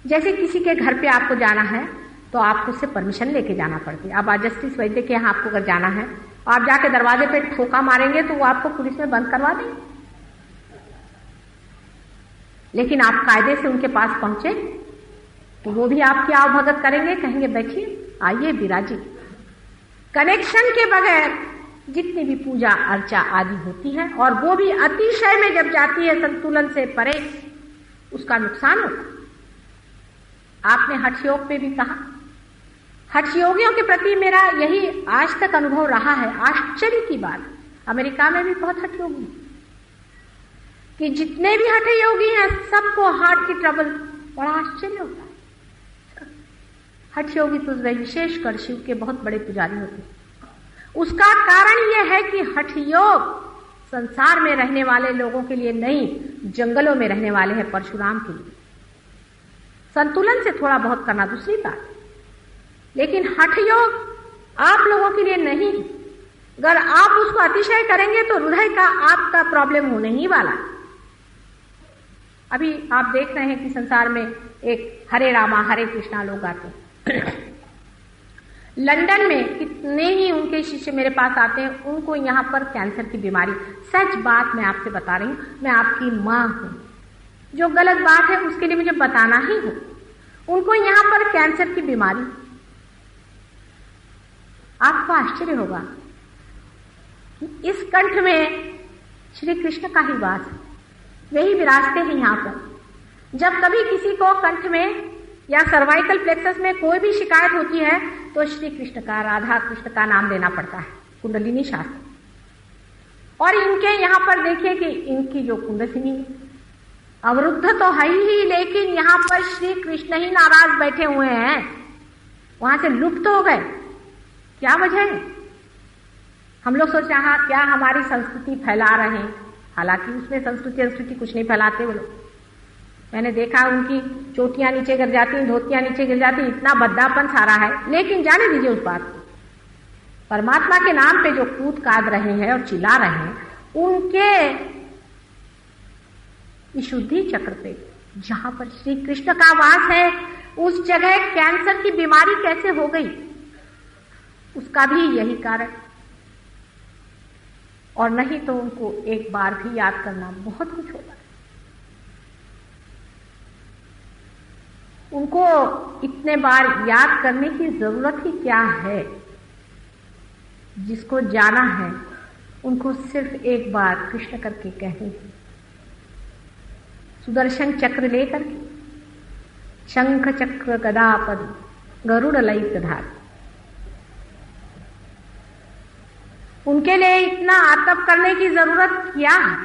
जैसे किसी के घर पे आपको जाना है तो आपको उससे परमिशन लेके जाना पड़ती है। अब आज जस्टिस वैद्य के यहाँ आपको अगर जाना है, आप जाके दरवाजे पे ठोका मारेंगे तो वो आपको पुलिस में बंद करवा देंगे। लेकिन आप कायदे से उनके पास पहुंचे तो वो भी आपकी आवभगत करेंगे, कहेंगे बैठिए, आइए विराजी। कनेक्शन के बगैर जितनी भी पूजा अर्चा आदि होती है, और वो भी अतिशय में जब जाती है संतुलन से परे, उसका नुकसान होता है। आपने हठ योग पे भी कहा, हठ योगियों के प्रति मेरा यही आज तक अनुभव रहा है। आश्चर्य की बात, अमेरिका में भी बहुत हठ योगी कि जितने भी हठ योगी हैं सबको हार्ट की ट्रबल, बड़ा आश्चर्य होता है। हठ योगी तो विशेषकर शिव के बहुत बड़े पुजारी होते हैं। उसका कारण यह है कि हठ योग संसार में रहने वाले लोगों के लिए नहीं, जंगलों में रहने वाले हैं परशुराम के लिए। संतुलन से थोड़ा बहुत करना दूसरी बात, लेकिन हठ योग आप लोगों के लिए नहीं। अगर आप उसको अतिशय करेंगे तो हृदय का आपका प्रॉब्लम होने ही वाला। अभी आप देख रहे हैं कि संसार में एक हरे रामा हरे कृष्णा लोग आते हैं। लंदन में कितने ही उनके शिष्य मेरे पास आते हैं, उनको यहाँ पर कैंसर की बीमारी, सच बात मैं आपसे बता रही हूँ, मैं आपकी माँ हूँ, जो गलत बात है उसके लिए मुझे बताना ही हो। उनको यहाँ पर कैंसर की बीमारी, आपको आश्चर्य होगा कि इस कंठ में श्री कृष्ण का ही वास है, वही विराजते हैं यहाँ पर। जब कभी किसी को कंठ में या सर्वाइकल प्लेक्सस में कोई भी शिकायत होती है तो श्री कृष्ण का, राधा कृष्ण का नाम लेना पड़ता है, कुंडलिनी शास्त्र। और इनके यहाँ पर देखिए कि इनकी जो कुंडलिनी अवरुद्ध तो है ही, लेकिन यहाँ पर श्री कृष्ण ही नाराज बैठे हुए हैं, वहां से लुप्त हो गए। क्या वजह है? हम लोग सोच रहे हैं क्या हमारी संस्कृति फैला रहे हैं, हालांकि उसमें संस्कृति कुछ नहीं फैलाते वो लोग। मैंने देखा उनकी चोटियां नीचे गिर जाती, धोतियां नीचे गिर जाती, इतना भद्दापन सारा है। लेकिन जाने दीजिए उस बात को, परमात्मा के नाम पे जो कूद काद रहे हैं और चिल्ला रहे हैं, उनके विशुद्धि चक्र पे जहां पर श्री कृष्ण का वास है, उस जगह कैंसर की बीमारी कैसे हो गई, उसका भी यही कारण। और नहीं तो उनको एक बार भी याद करना बहुत कुछ होता है। उनको इतने बार याद करने की जरूरत ही क्या है? जिसको जाना है उनको सिर्फ एक बार कृष्ण करके कहनी है। सुदर्शन चक्र लेकर के, शंख चक्र गदा पद्म गरुड़ ललित धार, उनके लिए इतना आतप करने की जरूरत क्या है?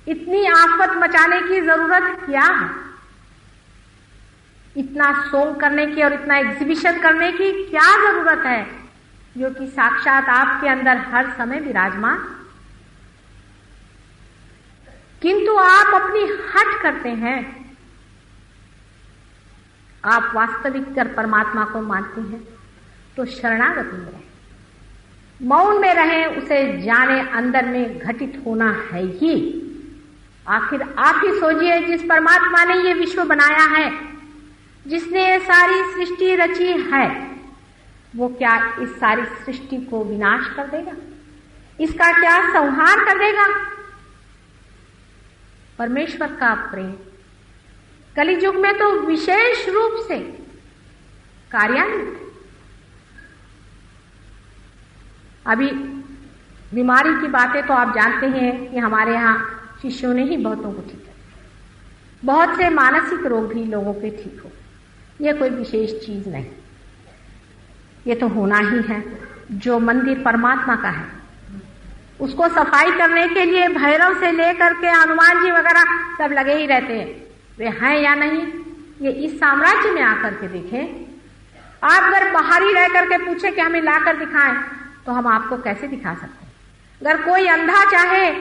इतनी आफत मचाने की जरूरत क्या है? इतना सोंग करने की और इतना एग्जीबिशन करने की क्या जरूरत है, जो कि साक्षात आपके अंदर हर समय विराजमान। किंतु आप अपनी हट करते हैं। आप वास्तविक कर परमात्मा को मानते हैं तो शरणागति में रहें, मौन में रहें, उसे जाने अंदर में घटित होना है ही। आखिर आप ही सोचिए, जिस परमात्मा ने ये विश्व बनाया है, जिसने ये सारी सृष्टि रची है, वो क्या इस सारी सृष्टि को विनाश कर देगा? इसका क्या संहार कर देगा? परमेश्वर का प्रेम कलियुग में तो विशेष रूप से कार्यान्वित। अभी बीमारी की बातें तो आप जानते हैं कि हमारे यहाँ शिष्यों ने ही बहुतों को ठीक किया। बहुत से मानसिक रोग भी लोगों के ठीक हो। ये कोई विशेष चीज नहीं, ये तो होना ही है। जो मंदिर परमात्मा का है उसको सफाई करने के लिए भैरव से लेकर के हनुमान जी वगैरह सब लगे ही रहते हैं। वे हैं या नहीं, ये इस साम्राज्य में आकर के देखें। आप अगर बाहरी रह करके पूछे कि हमें लाकर दिखाएं, तो हम आपको कैसे दिखा सकते हैं? अगर कोई अंधा चाहे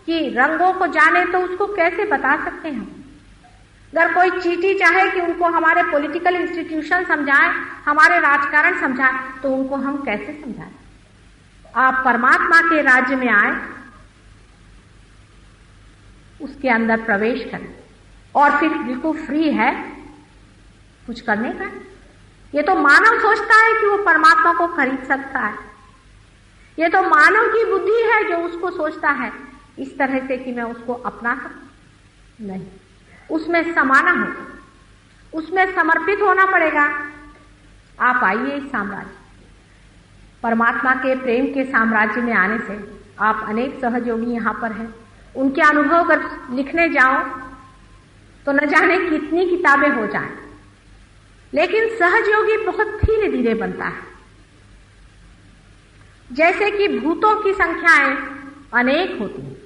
कि रंगों को जाने तो उसको कैसे बता सकते हैं? अगर कोई चीटी चाहे कि उनको हमारे पॉलिटिकल इंस्टीट्यूशन समझाएं, हमारे राजकारण समझाएं, तो उनको हम कैसे समझाएं? आप परमात्मा के राज्य में आए, उसके अंदर प्रवेश करें और फिर बिल्कुल फ्री है कुछ करने का। ये तो मानव सोचता है कि वो परमात्मा को खरीद सकता है। ये तो मानव की बुद्धि है जो उसको सोचता है इस तरह से कि मैं उसको अपना सकूं। नहीं, उसमें समाना होगा, उसमें समर्पित होना पड़ेगा। आप आइए इस साम्राज्य, परमात्मा के प्रेम के साम्राज्य में आने से आप अनेक सहयोगी यहाँ पर हैं। उनके अनुभव अगर लिखने जाओ तो न जाने कितनी किताबें हो जाएं, लेकिन सहयोगी बहुत धीरे धीरे बनता है। जैसे कि भूतों की संख्याएं अनेक होती हैं।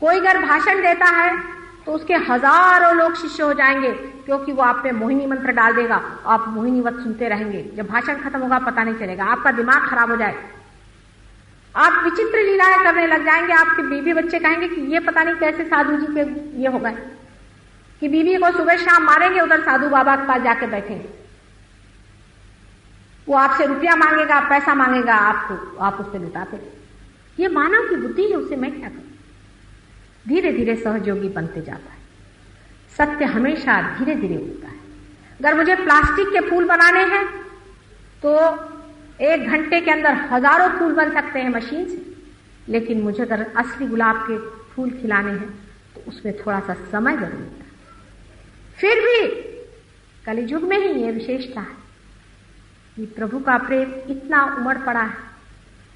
कोई अगर भाषण देता है तो उसके हजारों लोग शिष्य हो जाएंगे, क्योंकि वो आप पे मोहिनी मंत्र डाल देगा। आप मोहिनीवत सुनते रहेंगे, जब भाषण खत्म होगा पता नहीं चलेगा, आपका दिमाग खराब हो जाएगा। आप विचित्र लीलाएं करने लग जाएंगे। आपके बीवी बच्चे कहेंगे कि ये पता नहीं कैसे साधु जी के ये हो गए कि बीवी को सुबह शाम मारेंगे, उधर साधु बाबा के पास जाके बैठेंगे। वो आपसे रुपया मांगेगा, पैसा मांगेगा आपको, आप उससे लुटाते। ये मानव की बुद्धि है, उसे मैं क्या करूं? धीरे धीरे सहयोगी बनते जाता है। सत्य हमेशा धीरे धीरे उगता है। अगर मुझे प्लास्टिक के फूल बनाने हैं तो 1 घंटे के अंदर हजारों फूल बन सकते हैं मशीन से, लेकिन मुझे अगर असली गुलाब के फूल खिलाने हैं तो उसमें थोड़ा सा समय जरूर लगता है। फिर भी कलियुग में ही ये विशेषता है कि प्रभु का प्रेम इतना उमड़ पड़ा है,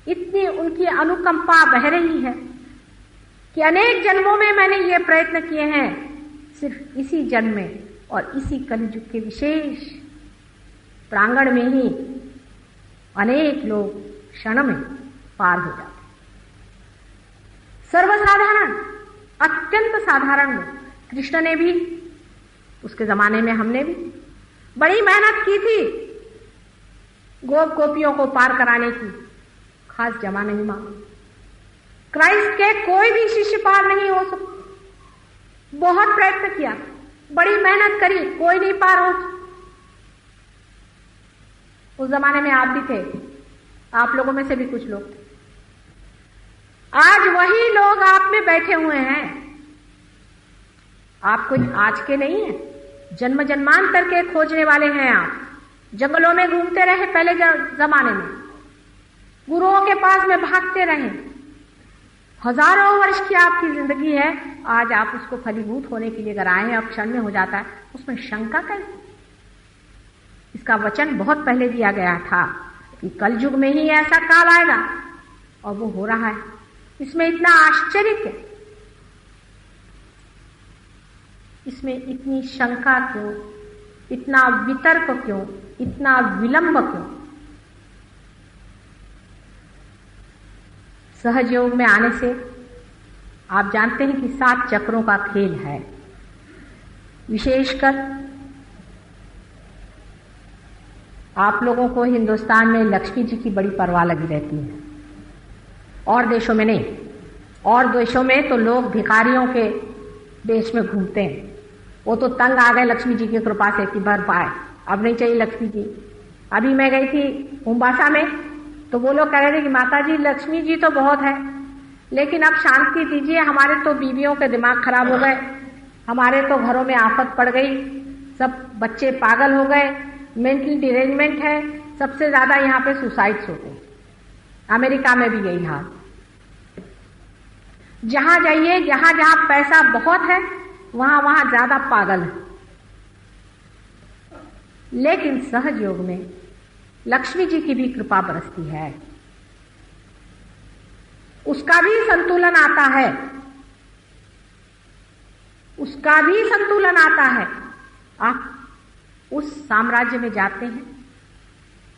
इतनी उनकी अनुकंपा बह रही है कि अनेक जन्मों में मैंने ये प्रयत्न किए हैं, सिर्फ इसी जन्म में और इसी कलियुग के विशेष प्रांगण में ही अनेक लोग क्षण में पार हो जाते। सर्वसाधारण, अत्यंत साधारण लोग। कृष्ण ने भी, उसके जमाने में हमने भी बड़ी मेहनत की थी गोप गोपियों को पार कराने की, खास जमा नहीं मांगा। क्राइस्ट के कोई भी शिष्य पार नहीं हो सकता। बहुत प्रयत्न किया, बड़ी मेहनत करी, कोई नहीं पार हो। उस जमाने में आप भी थे, आप लोगों में से भी कुछ लोग थे। आज वही लोग आप में बैठे हुए हैं। आप कोई आज के नहीं है, जन्म जन्मांतर के खोजने वाले हैं। आप जंगलों में घूमते रहे पहले जमाने में, गुरुओं के पास में भागते रहे। हजारों वर्ष की आपकी जिंदगी है, आज आप उसको फलीभूत होने के लिए अगर आए हैं और क्षण में हो जाता है, उसमें शंका कैसे? इसका वचन बहुत पहले दिया गया था कि कलयुग में ही ऐसा काल आएगा, और वो हो रहा है। इसमें इतना आश्चर्य क्यों? इसमें इतनी शंका क्यों? इतना वितर्क क्यों? इतना विलंब क्यों? सहयोग में आने से आप जानते हैं कि 7 चक्रों का खेल है। विशेषकर आप लोगों को हिंदुस्तान में लक्ष्मी जी की बड़ी परवाह लगी रहती है, और देशों में नहीं। और देशों में तो लोग भिखारियों के देश में घूमते हैं। वो तो तंग आ गए लक्ष्मी जी की कृपा से कि भर पाए, अब नहीं चाहिए लक्ष्मी जी। अभी मैं गई थी मुंबासा में, तो वो लोग कह रहे थे कि माता जी लक्ष्मी जी तो बहुत है, लेकिन अब शांति दीजिए, हमारे तो बीवियों के दिमाग खराब हो गए, हमारे तो घरों में आफत पड़ गई, सब बच्चे पागल हो गए, मेंटल डिरेंजमेंट है। सबसे ज्यादा यहाँ पे सुसाइड्स होते हैं। अमेरिका में भी यही हाल। जहां जाइए, जहां जहां पैसा बहुत है, वहां ज्यादा पागल है। लेकिन सहज योग में लक्ष्मी जी की भी कृपा बरसती है, उसका भी संतुलन आता है, उसका भी संतुलन आता है। आप उस साम्राज्य में जाते हैं,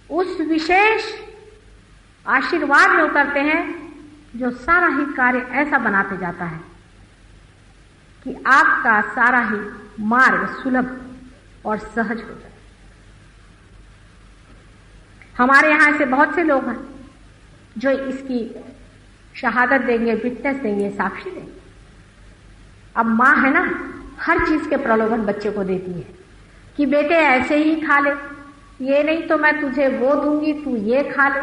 उस विशेष आशीर्वाद में उतरते हैं जो सारा ही कार्य ऐसा बनाते जाता है कि आपका सारा ही मार्ग सुलभ और सहज हो जाए। हमारे यहां ऐसे बहुत से लोग हैं जो इसकी शहादत देंगे, विटनेस देंगे, साक्षी देंगे। अब मां है ना, हर चीज के प्रलोभन बच्चे को देती है कि बेटे ऐसे ही खा ले, ये नहीं तो मैं तुझे वो दूंगी, तू ये खा ले,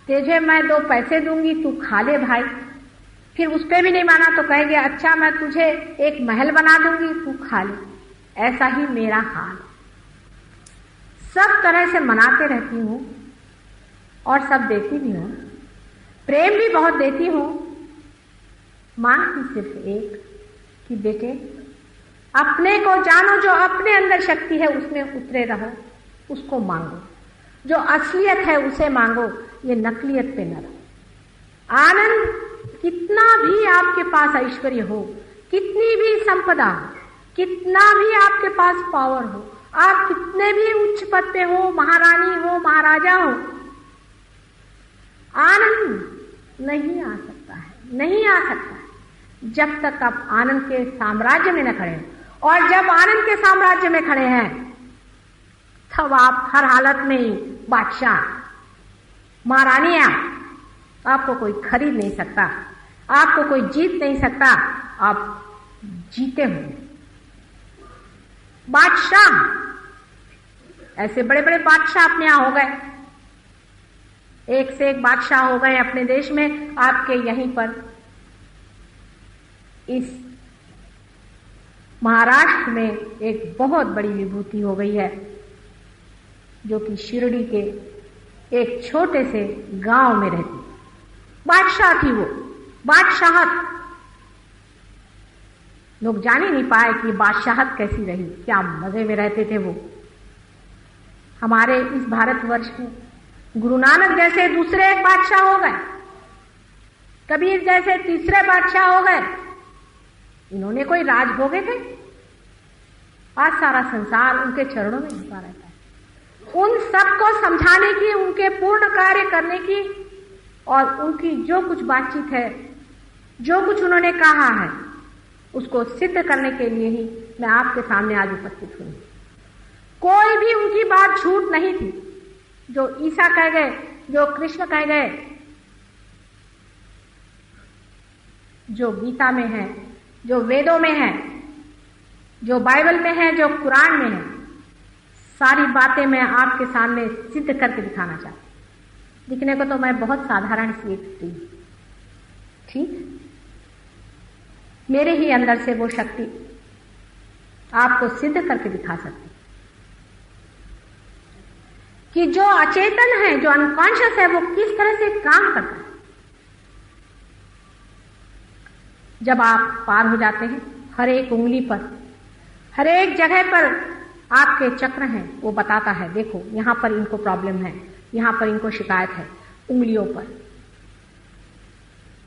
तुझे मैं 2 पैसे दूंगी, तू खा ले भाई। फिर उस पर भी नहीं माना तो कहेंगे अच्छा मैं तुझे एक महल बना दूंगी, तू खा ले। ऐसा ही मेरा हाल, सब तरह से मनाते रहती हूं और सब देती भी हूं, प्रेम भी बहुत देती हूं। मांगती सिर्फ एक कि बेटे अपने को जानो, जो अपने अंदर शक्ति है उसमें उतरे रहो, उसको मांगो, जो असलियत है उसे मांगो, ये नकलियत पे न रहो। आनंद कितना भी आपके पास ऐश्वर्य हो, कितनी भी संपदा, कितना भी आपके पास पावर हो, आप कितने भी उच्च पद पे हो, महारानी हो, महाराजा हो, आनंद नहीं आ सकता है, नहीं आ सकता है जब तक आप आनंद के साम्राज्य में न खड़े हो। और जब आनंद के साम्राज्य में खड़े हैं तब आप हर हालत में ही बादशाह, महारानियां, आपको कोई खरीद नहीं सकता, आपको कोई जीत नहीं सकता, आप जीते हो बादशाह। ऐसे बड़े बड़े बादशाह अपने यहां हो गए, एक से एक बादशाह हो गए अपने देश में। आपके यहीं पर इस महाराष्ट्र में एक बहुत बड़ी विभूति हो गई है, जो कि शिरडी के एक छोटे से गांव में रहती, बादशाह थी वो, बादशाहत। लोग जान ही नहीं पाए कि बादशाहत कैसी रही, क्या मजे में रहते थे वो। हमारे इस भारतवर्ष में गुरु नानक जैसे दूसरे एक बादशाह हो गए, कबीर जैसे तीसरे बादशाह हो गए। इन्होंने कोई राज भोगे थे? आज सारा संसार उनके चरणों में झुका रहता है। उन सबको समझाने की, उनके पूर्ण कार्य करने की और उनकी जो कुछ बातचीत है, जो कुछ उन्होंने कहा है, उसको सिद्ध करने के लिए ही मैं आपके सामने आज उपस्थित हुई। कोई भी उनकी बात झूठ नहीं थी। जो ईसा कह गए, जो कृष्ण कह गए, जो गीता में है, जो वेदों में है, जो बाइबल में है, जो कुरान में है, सारी बातें मैं आपके सामने सिद्ध करके दिखाना चाहती हूं। दिखने को तो मैं बहुत साधारण सी एक स्त्री, ठीक, मेरे ही अंदर से वो शक्ति आपको सिद्ध करके दिखा सकती कि जो अचेतन है, जो अनकॉन्शियस है, वो किस तरह से काम करता है। जब आप पार हो जाते हैं, हर एक उंगली पर, हर एक जगह पर आपके चक्र हैं, वो बताता है देखो यहां पर इनको प्रॉब्लम है, यहां पर इनको शिकायत है, उंगलियों पर।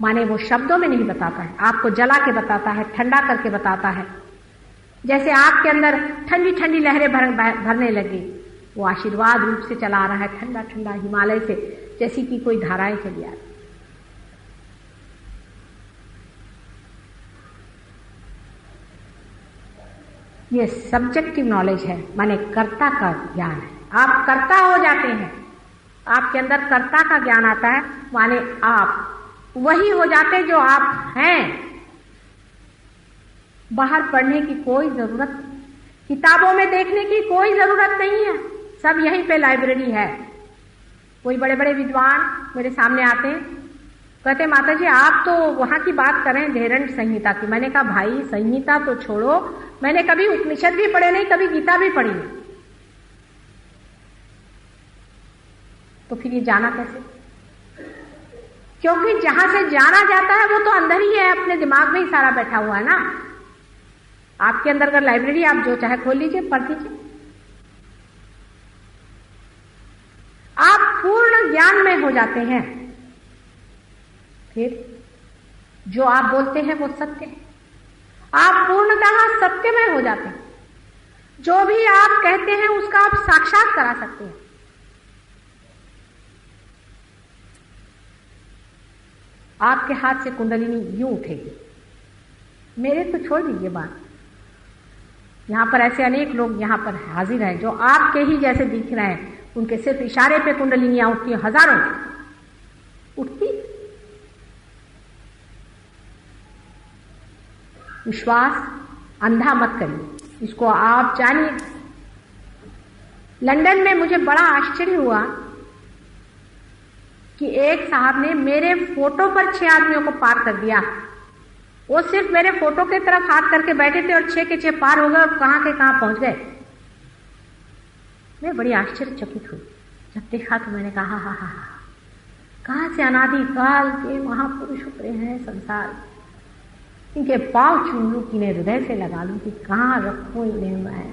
माने वो शब्दों में नहीं बताता है, आपको जला के बताता है, ठंडा करके बताता है। जैसे आपके अंदर ठंडी ठंडी लहरें भरने लगी, वो आशीर्वाद रूप से चला आ रहा है, ठंडा ठंडा हिमालय से, जैसी कि कोई धाराएं चली आ रही। ये सब्जेक्टिव नॉलेज है, माने कर्ता का ज्ञान है। आप कर्ता हो जाते हैं, आपके अंदर कर्ता का ज्ञान आता है, माने आप वही हो जाते जो आप हैं। बाहर पढ़ने की कोई जरूरत, किताबों में देखने की कोई जरूरत नहीं है, सब यहीं पे लाइब्रेरी है। कोई बड़े बड़े विद्वान मेरे सामने आते हैं, कहते माता जी आप तो वहां की बात करें धेरण संहिता की। मैंने कहा भाई संहिता तो छोड़ो, मैंने कभी उपनिषद भी पढ़े नहीं, कभी गीता भी पढ़ी नहीं, तो फिर ये जाना कैसे? क्योंकि जहां से जाना जाता है वो तो अंदर ही है, अपने दिमाग में ही सारा बैठा हुआ है ना। आपके अंदर अगर लाइब्रेरी, आप जो चाहे खोल लीजिए, पढ़ लीजिए। आप पूर्ण ज्ञान में हो जाते हैं। फिर जो आप बोलते हैं वो सत्य है। आप पूर्णतः सत्यमय हो जाते हैं। जो भी आप कहते हैं उसका आप साक्षात करा सकते हैं। आपके हाथ से कुंडलिनी यूं उठेगी। मेरे तो छोड़ दीजिए बात, यहां पर ऐसे अनेक लोग यहां पर हाजिर हैं जो आपके ही जैसे दिख रहे हैं। उनके सिर्फ इशारे पे कुंडलिनियां उठती हैं, हजारों उठती। विश्वास अंधा मत करिए, इसको आप जानिए। लंदन में मुझे बड़ा आश्चर्य हुआ कि एक साहब ने मेरे फोटो पर 6 आदमियों को पार कर दिया। वो सिर्फ मेरे फोटो की तरफ हाथ करके बैठे थे और 6 के 6 पार हो गए और कहां के कहां पहुंच गए। मैं बड़ी आश्चर्यचकित हुई। जब देखा तो मैंने कहा हा हा हा, कहां से अनादि काल के महापुरुष उतरे हैं संसार। इनके पांव चूम लूं, इन्हें हृदय से लगा लूं कि कहां रखूं इन्हें मैं।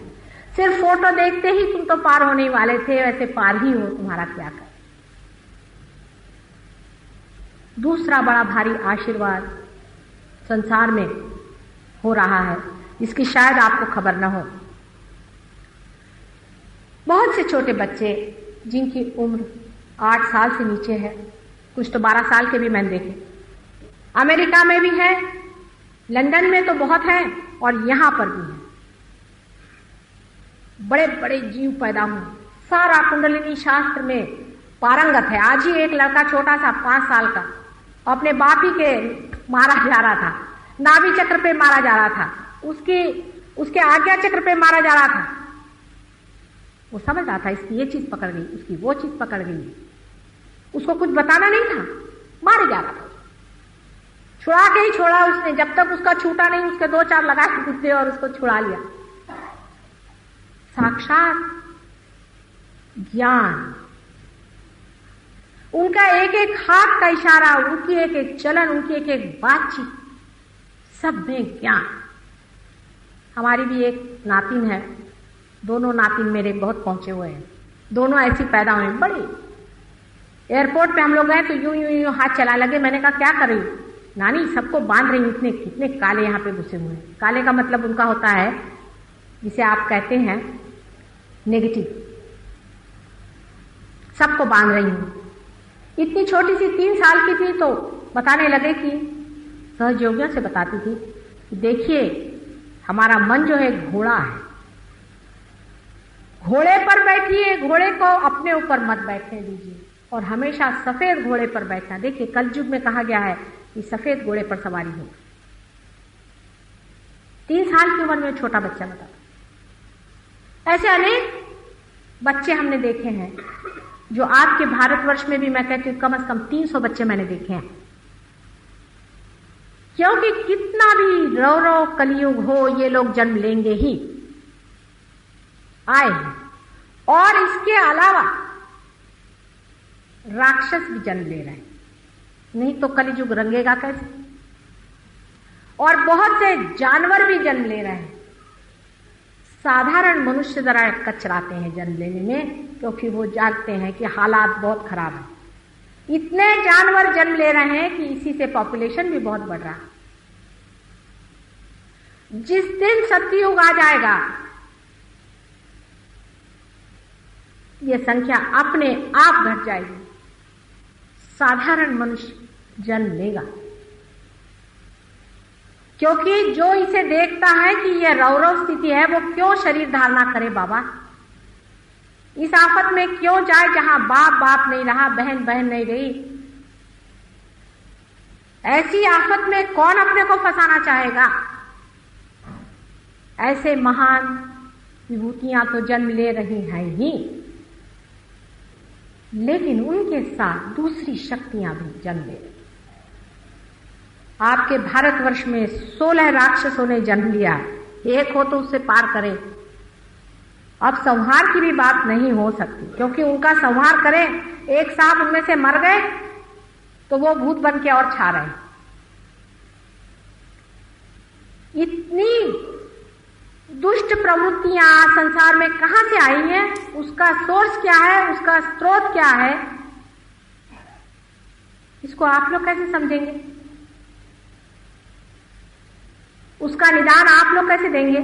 सिर्फ फोटो देखते ही तुम तो पार होने वाले थे, वैसे पार ही हो, तुम्हारा क्या कर। दूसरा बड़ा भारी आशीर्वाद संसार में हो रहा है, जिसकी शायद आपको खबर न हो। बहुत से छोटे बच्चे जिनकी उम्र 8 साल से नीचे है, कुछ तो 12 साल के भी मैंने देखे। अमेरिका में भी है, लंदन में तो बहुत है और यहां पर भी है। बड़े बड़े जीव पैदा हुए, सारा कुंडलिनी शास्त्र में पारंगत है। आज ही एक लड़का छोटा सा 5 साल का अपने बाप ही के मारा जा रहा था, नाभि चक्र पे मारा जा रहा था, उसके आज्ञा चक्र पे मारा जा रहा था। वो समझ रहा था इसकी ये चीज पकड़ गई, उसकी वो चीज पकड़ गई। उसको कुछ बताना नहीं था, मारे जा रहा था। छुड़ा के ही छोड़ा उसने, जब तक उसका छूटा नहीं उसके 2-4 लगाए कुत्ते और उसको छुड़ा लिया। साक्षात ज्ञान, उनका एक एक हाथ का इशारा, उनकी एक एक चलन, उनकी एक एक बातचीत, सब में ज्ञान। हमारी भी एक नातिन है, दोनों नातिन मेरे बहुत पहुंचे हुए हैं, दोनों ऐसी पैदा हुए। बड़ी एयरपोर्ट पे हम लोग गए तो यूं यूं यूं हाथ चला लगे। मैंने कहा क्या कर रही नानी, सबको बांध रही। इतने कितने काले यहाँ पे घुसे हुए हैं। काले का मतलब उनका होता है जिसे आप कहते हैं नेगेटिव, सबको बांध रही हूं। इतनी छोटी सी 3 साल की थी तो बताने लगे कि सहयोगियों से बताती थी, देखिए हमारा मन जो है घोड़ा है, घोड़े पर बैठिए, घोड़े को अपने ऊपर मत बैठने दीजिए और हमेशा सफेद घोड़े पर बैठना। देखिए कलयुग में कहा गया है कि सफेद घोड़े पर सवारी हो। 3 साल की उम्र में छोटा बच्चा बताता। ऐसे अनेक बच्चे हमने देखे हैं जो आपके भारतवर्ष में भी मैं कहती हूं कम से कम 300 बच्चे मैंने देखे हैं। क्योंकि कितना भी रौ कलयुग हो, ये लोग जन्म लेंगे ही, आए हैं। और इसके अलावा राक्षस भी जन्म ले रहे हैं, नहीं तो कलयुग रंगेगा कैसे। और बहुत से जानवर भी जन्म ले रहे हैं। साधारण मनुष्य जरा कचराते हैं जन्म लेने में, क्योंकि वो जानते हैं कि हालात बहुत खराब है। इतने जानवर जन्म ले रहे हैं कि इसी से पॉपुलेशन भी बहुत बढ़ रहा है। जिस दिन सतयुग आ जाएगा, ये संख्या अपने आप घट जाएगी, साधारण मनुष्य जन्म लेगा। क्योंकि जो इसे देखता है कि यह रौरव स्थिति है, वो क्यों शरीर धारणा करे बाबा, इस आफत में क्यों जाए जहां बाप बाप नहीं रहा, बहन बहन नहीं रही। ऐसी आफत में कौन अपने को फंसाना चाहेगा। ऐसे महान विभूतियां तो जन्म ले रही हैं ही, लेकिन उनके साथ दूसरी शक्तियां भी जन्म ले रही। आपके भारतवर्ष में 16 राक्षसों ने जन्म लिया, एक हो तो उससे पार करे। अब संहार की भी बात नहीं हो सकती, क्योंकि उनका संहार करें, एक साहब उनमें से मर गए तो वो भूत बन के और छा रहे। इतनी दुष्ट प्रवृत्तियां संसार में कहां से आई हैं, उसका सोर्स क्या है, उसका स्रोत क्या है, इसको आप लोग कैसे समझेंगे? उसका निदान आप लोग कैसे देंगे?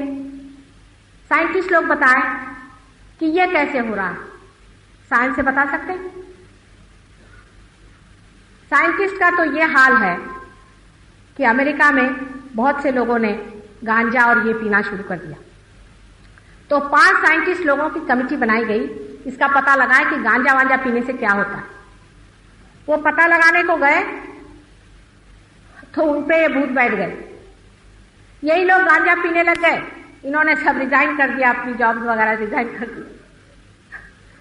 साइंटिस्ट लोग बताएं कि यह कैसे हो रहा है, साइंस से बता सकते हैं? साइंटिस्ट का तो यह हाल है कि अमेरिका में बहुत से लोगों ने गांजा और ये पीना शुरू कर दिया, तो 5 साइंटिस्ट लोगों की कमेटी बनाई गई, इसका पता लगाए कि गांजा वांजा पीने से क्या होता है। वो पता लगाने को गए तो उन पे ये भूत बैठ गए, यही लोग गांजा पीने लग गए, इन्होंने सब रिजाइन कर दिया, अपनी जॉब्स वगैरह रिजाइन कर दी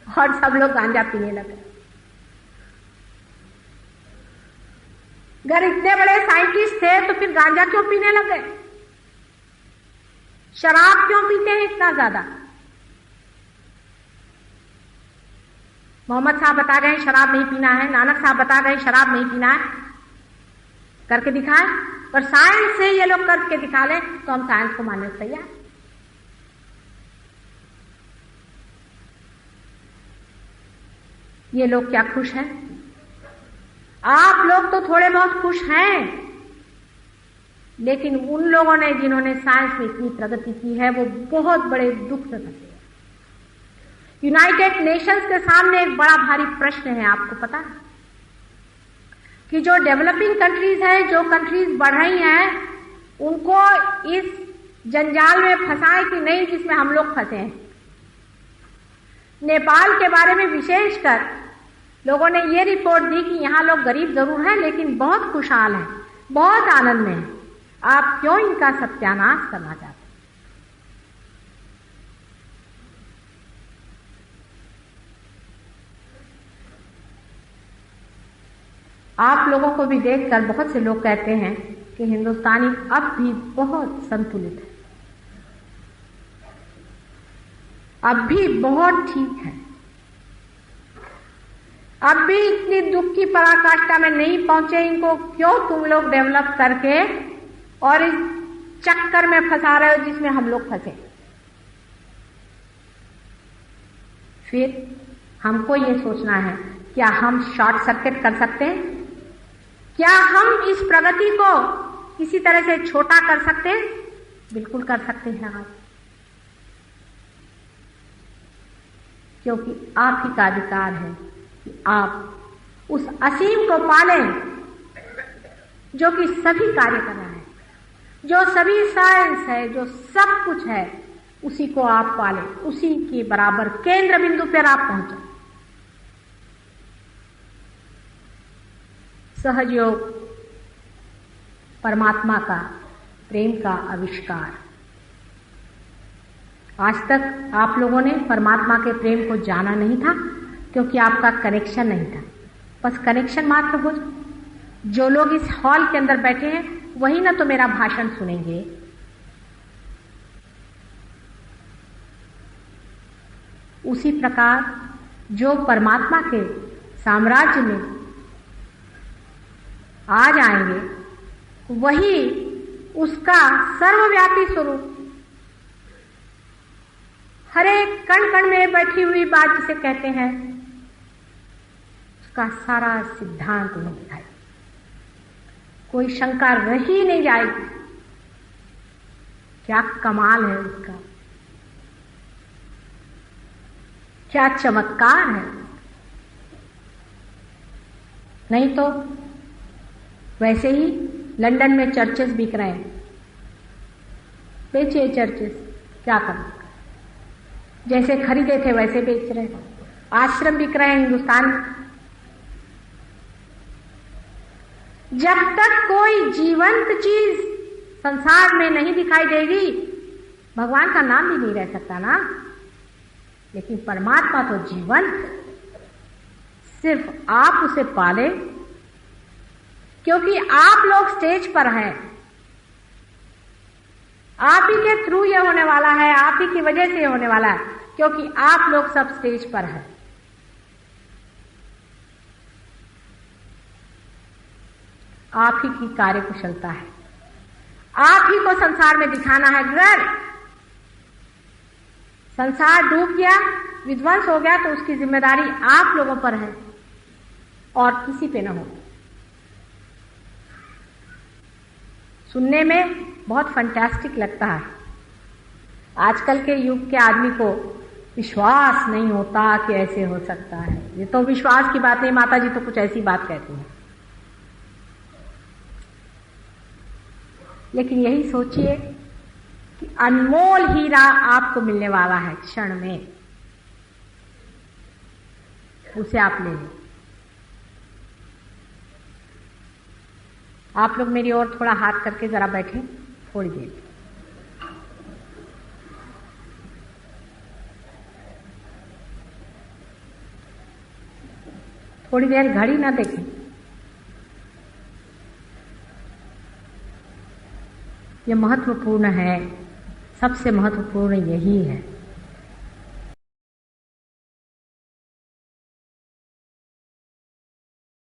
और सब लोग गांजा पीने लगे। अगर इतने बड़े साइंटिस्ट थे तो फिर गांजा क्यों पीने लगे? शराब क्यों पीते हैं इतना ज्यादा? मोहम्मद साहब बता गए शराब नहीं पीना है, नानक साहब बता गए शराब नहीं पीना है, करके दिखाएं। पर साइंस से ये लोग करके दिखा लें तो हम साइंस को मानने से तैयार। ये लोग क्या खुश हैं? आप लोग तो थोड़े बहुत खुश हैं, लेकिन उन लोगों ने जिन्होंने साइंस में इतनी प्रगति की है वो बहुत बड़े दुख से फंसे। यूनाइटेड नेशंस के सामने एक बड़ा भारी प्रश्न है, आपको पता है कि जो डेवलपिंग कंट्रीज हैं, जो कंट्रीज बढ़ रही हैं, उनको इस जंजाल में फंसाए कि नहीं जिसमें हम लोग फंसे हैं। नेपाल के बारे में विशेषकर लोगों ने ये रिपोर्ट दी कि यहां लोग गरीब जरूर हैं लेकिन बहुत खुशहाल हैं, बहुत आनंद में हैं। आप क्यों इनका सत्यानाश करना चाहते हैं? आप लोगों को भी देखकर बहुत से लोग कहते हैं कि हिंदुस्तानी अब भी बहुत संतुलित है, अब भी बहुत ठीक है, अब भी इतनी दुख की पराकाष्ठा में नहीं पहुंचे, इनको क्यों तुम लोग डेवलप करके और इस चक्कर में फंसा रहे हो जिसमें हम लोग फंसे? फिर हमको ये सोचना है, क्या हम शॉर्ट सर्किट कर सकते हैं? क्या हम इस प्रगति को किसी तरह से छोटा कर सकते हैं? बिल्कुल कर सकते हैं आप, क्योंकि आप ही का अधिकार है कि आप उस असीम को पालें जो कि सभी कार्य कर रहा है, जो सभी साइंस है, जो सब कुछ है, उसी को आप पालें, उसी के बराबर केंद्र बिंदु पर आप पहुंचे। सहयोग परमात्मा का प्रेम का आविष्कार। आज तक आप लोगों ने परमात्मा के प्रेम को जाना नहीं था क्योंकि आपका कनेक्शन नहीं था। बस कनेक्शन मात्र हो। जो लोग इस हॉल के अंदर बैठे हैं वही ना तो मेरा भाषण सुनेंगे, उसी प्रकार जो परमात्मा के साम्राज्य में आ जाएंगे वही उसका सर्वव्यापी स्वरूप, हर एक कण कण में बैठी हुई बात जिसे कहते हैं, उसका सारा सिद्धांत उन्हें दिखाई, कोई शंका रह ही नहीं जाएगी। क्या कमाल है उसका, क्या चमत्कार है। नहीं तो वैसे ही लंदन में चर्चेस बिक रहे हैं, बेचिए चर्चेस, क्या करें, जैसे खरीदे थे वैसे बेच रहे हैं। आश्रम बिक रहे हैं हिंदुस्तान में। जब तक कोई जीवंत चीज संसार में नहीं दिखाई देगी, भगवान का नाम भी नहीं रह सकता ना। लेकिन परमात्मा तो जीवंत, सिर्फ आप उसे पाले, क्योंकि आप लोग स्टेज पर हैं, आप ही के थ्रू ये होने वाला है, आप ही की वजह से होने वाला है, क्योंकि आप लोग सब स्टेज पर हैं। आप ही की कार्यकुशलता है, आप ही को संसार में दिखाना है। अगर संसार डूब गया, विध्वंस हो गया, तो उसकी जिम्मेदारी आप लोगों पर है और किसी पे न हो। सुनने में बहुत फैंटास्टिक लगता है, आजकल के युग के आदमी को विश्वास नहीं होता कि ऐसे हो सकता है। ये तो विश्वास की बात नहीं, माता जी तो कुछ ऐसी बात कहती हैं। लेकिन यही सोचिए कि अनमोल हीरा आपको मिलने वाला है क्षण में, उसे आप ले लें। आप लोग मेरी ओर थोड़ा हाथ करके जरा बैठे थोड़ी देर। थोड़ी देर घड़ी ना देखें। ये महत्वपूर्ण है, सबसे महत्वपूर्ण यही है।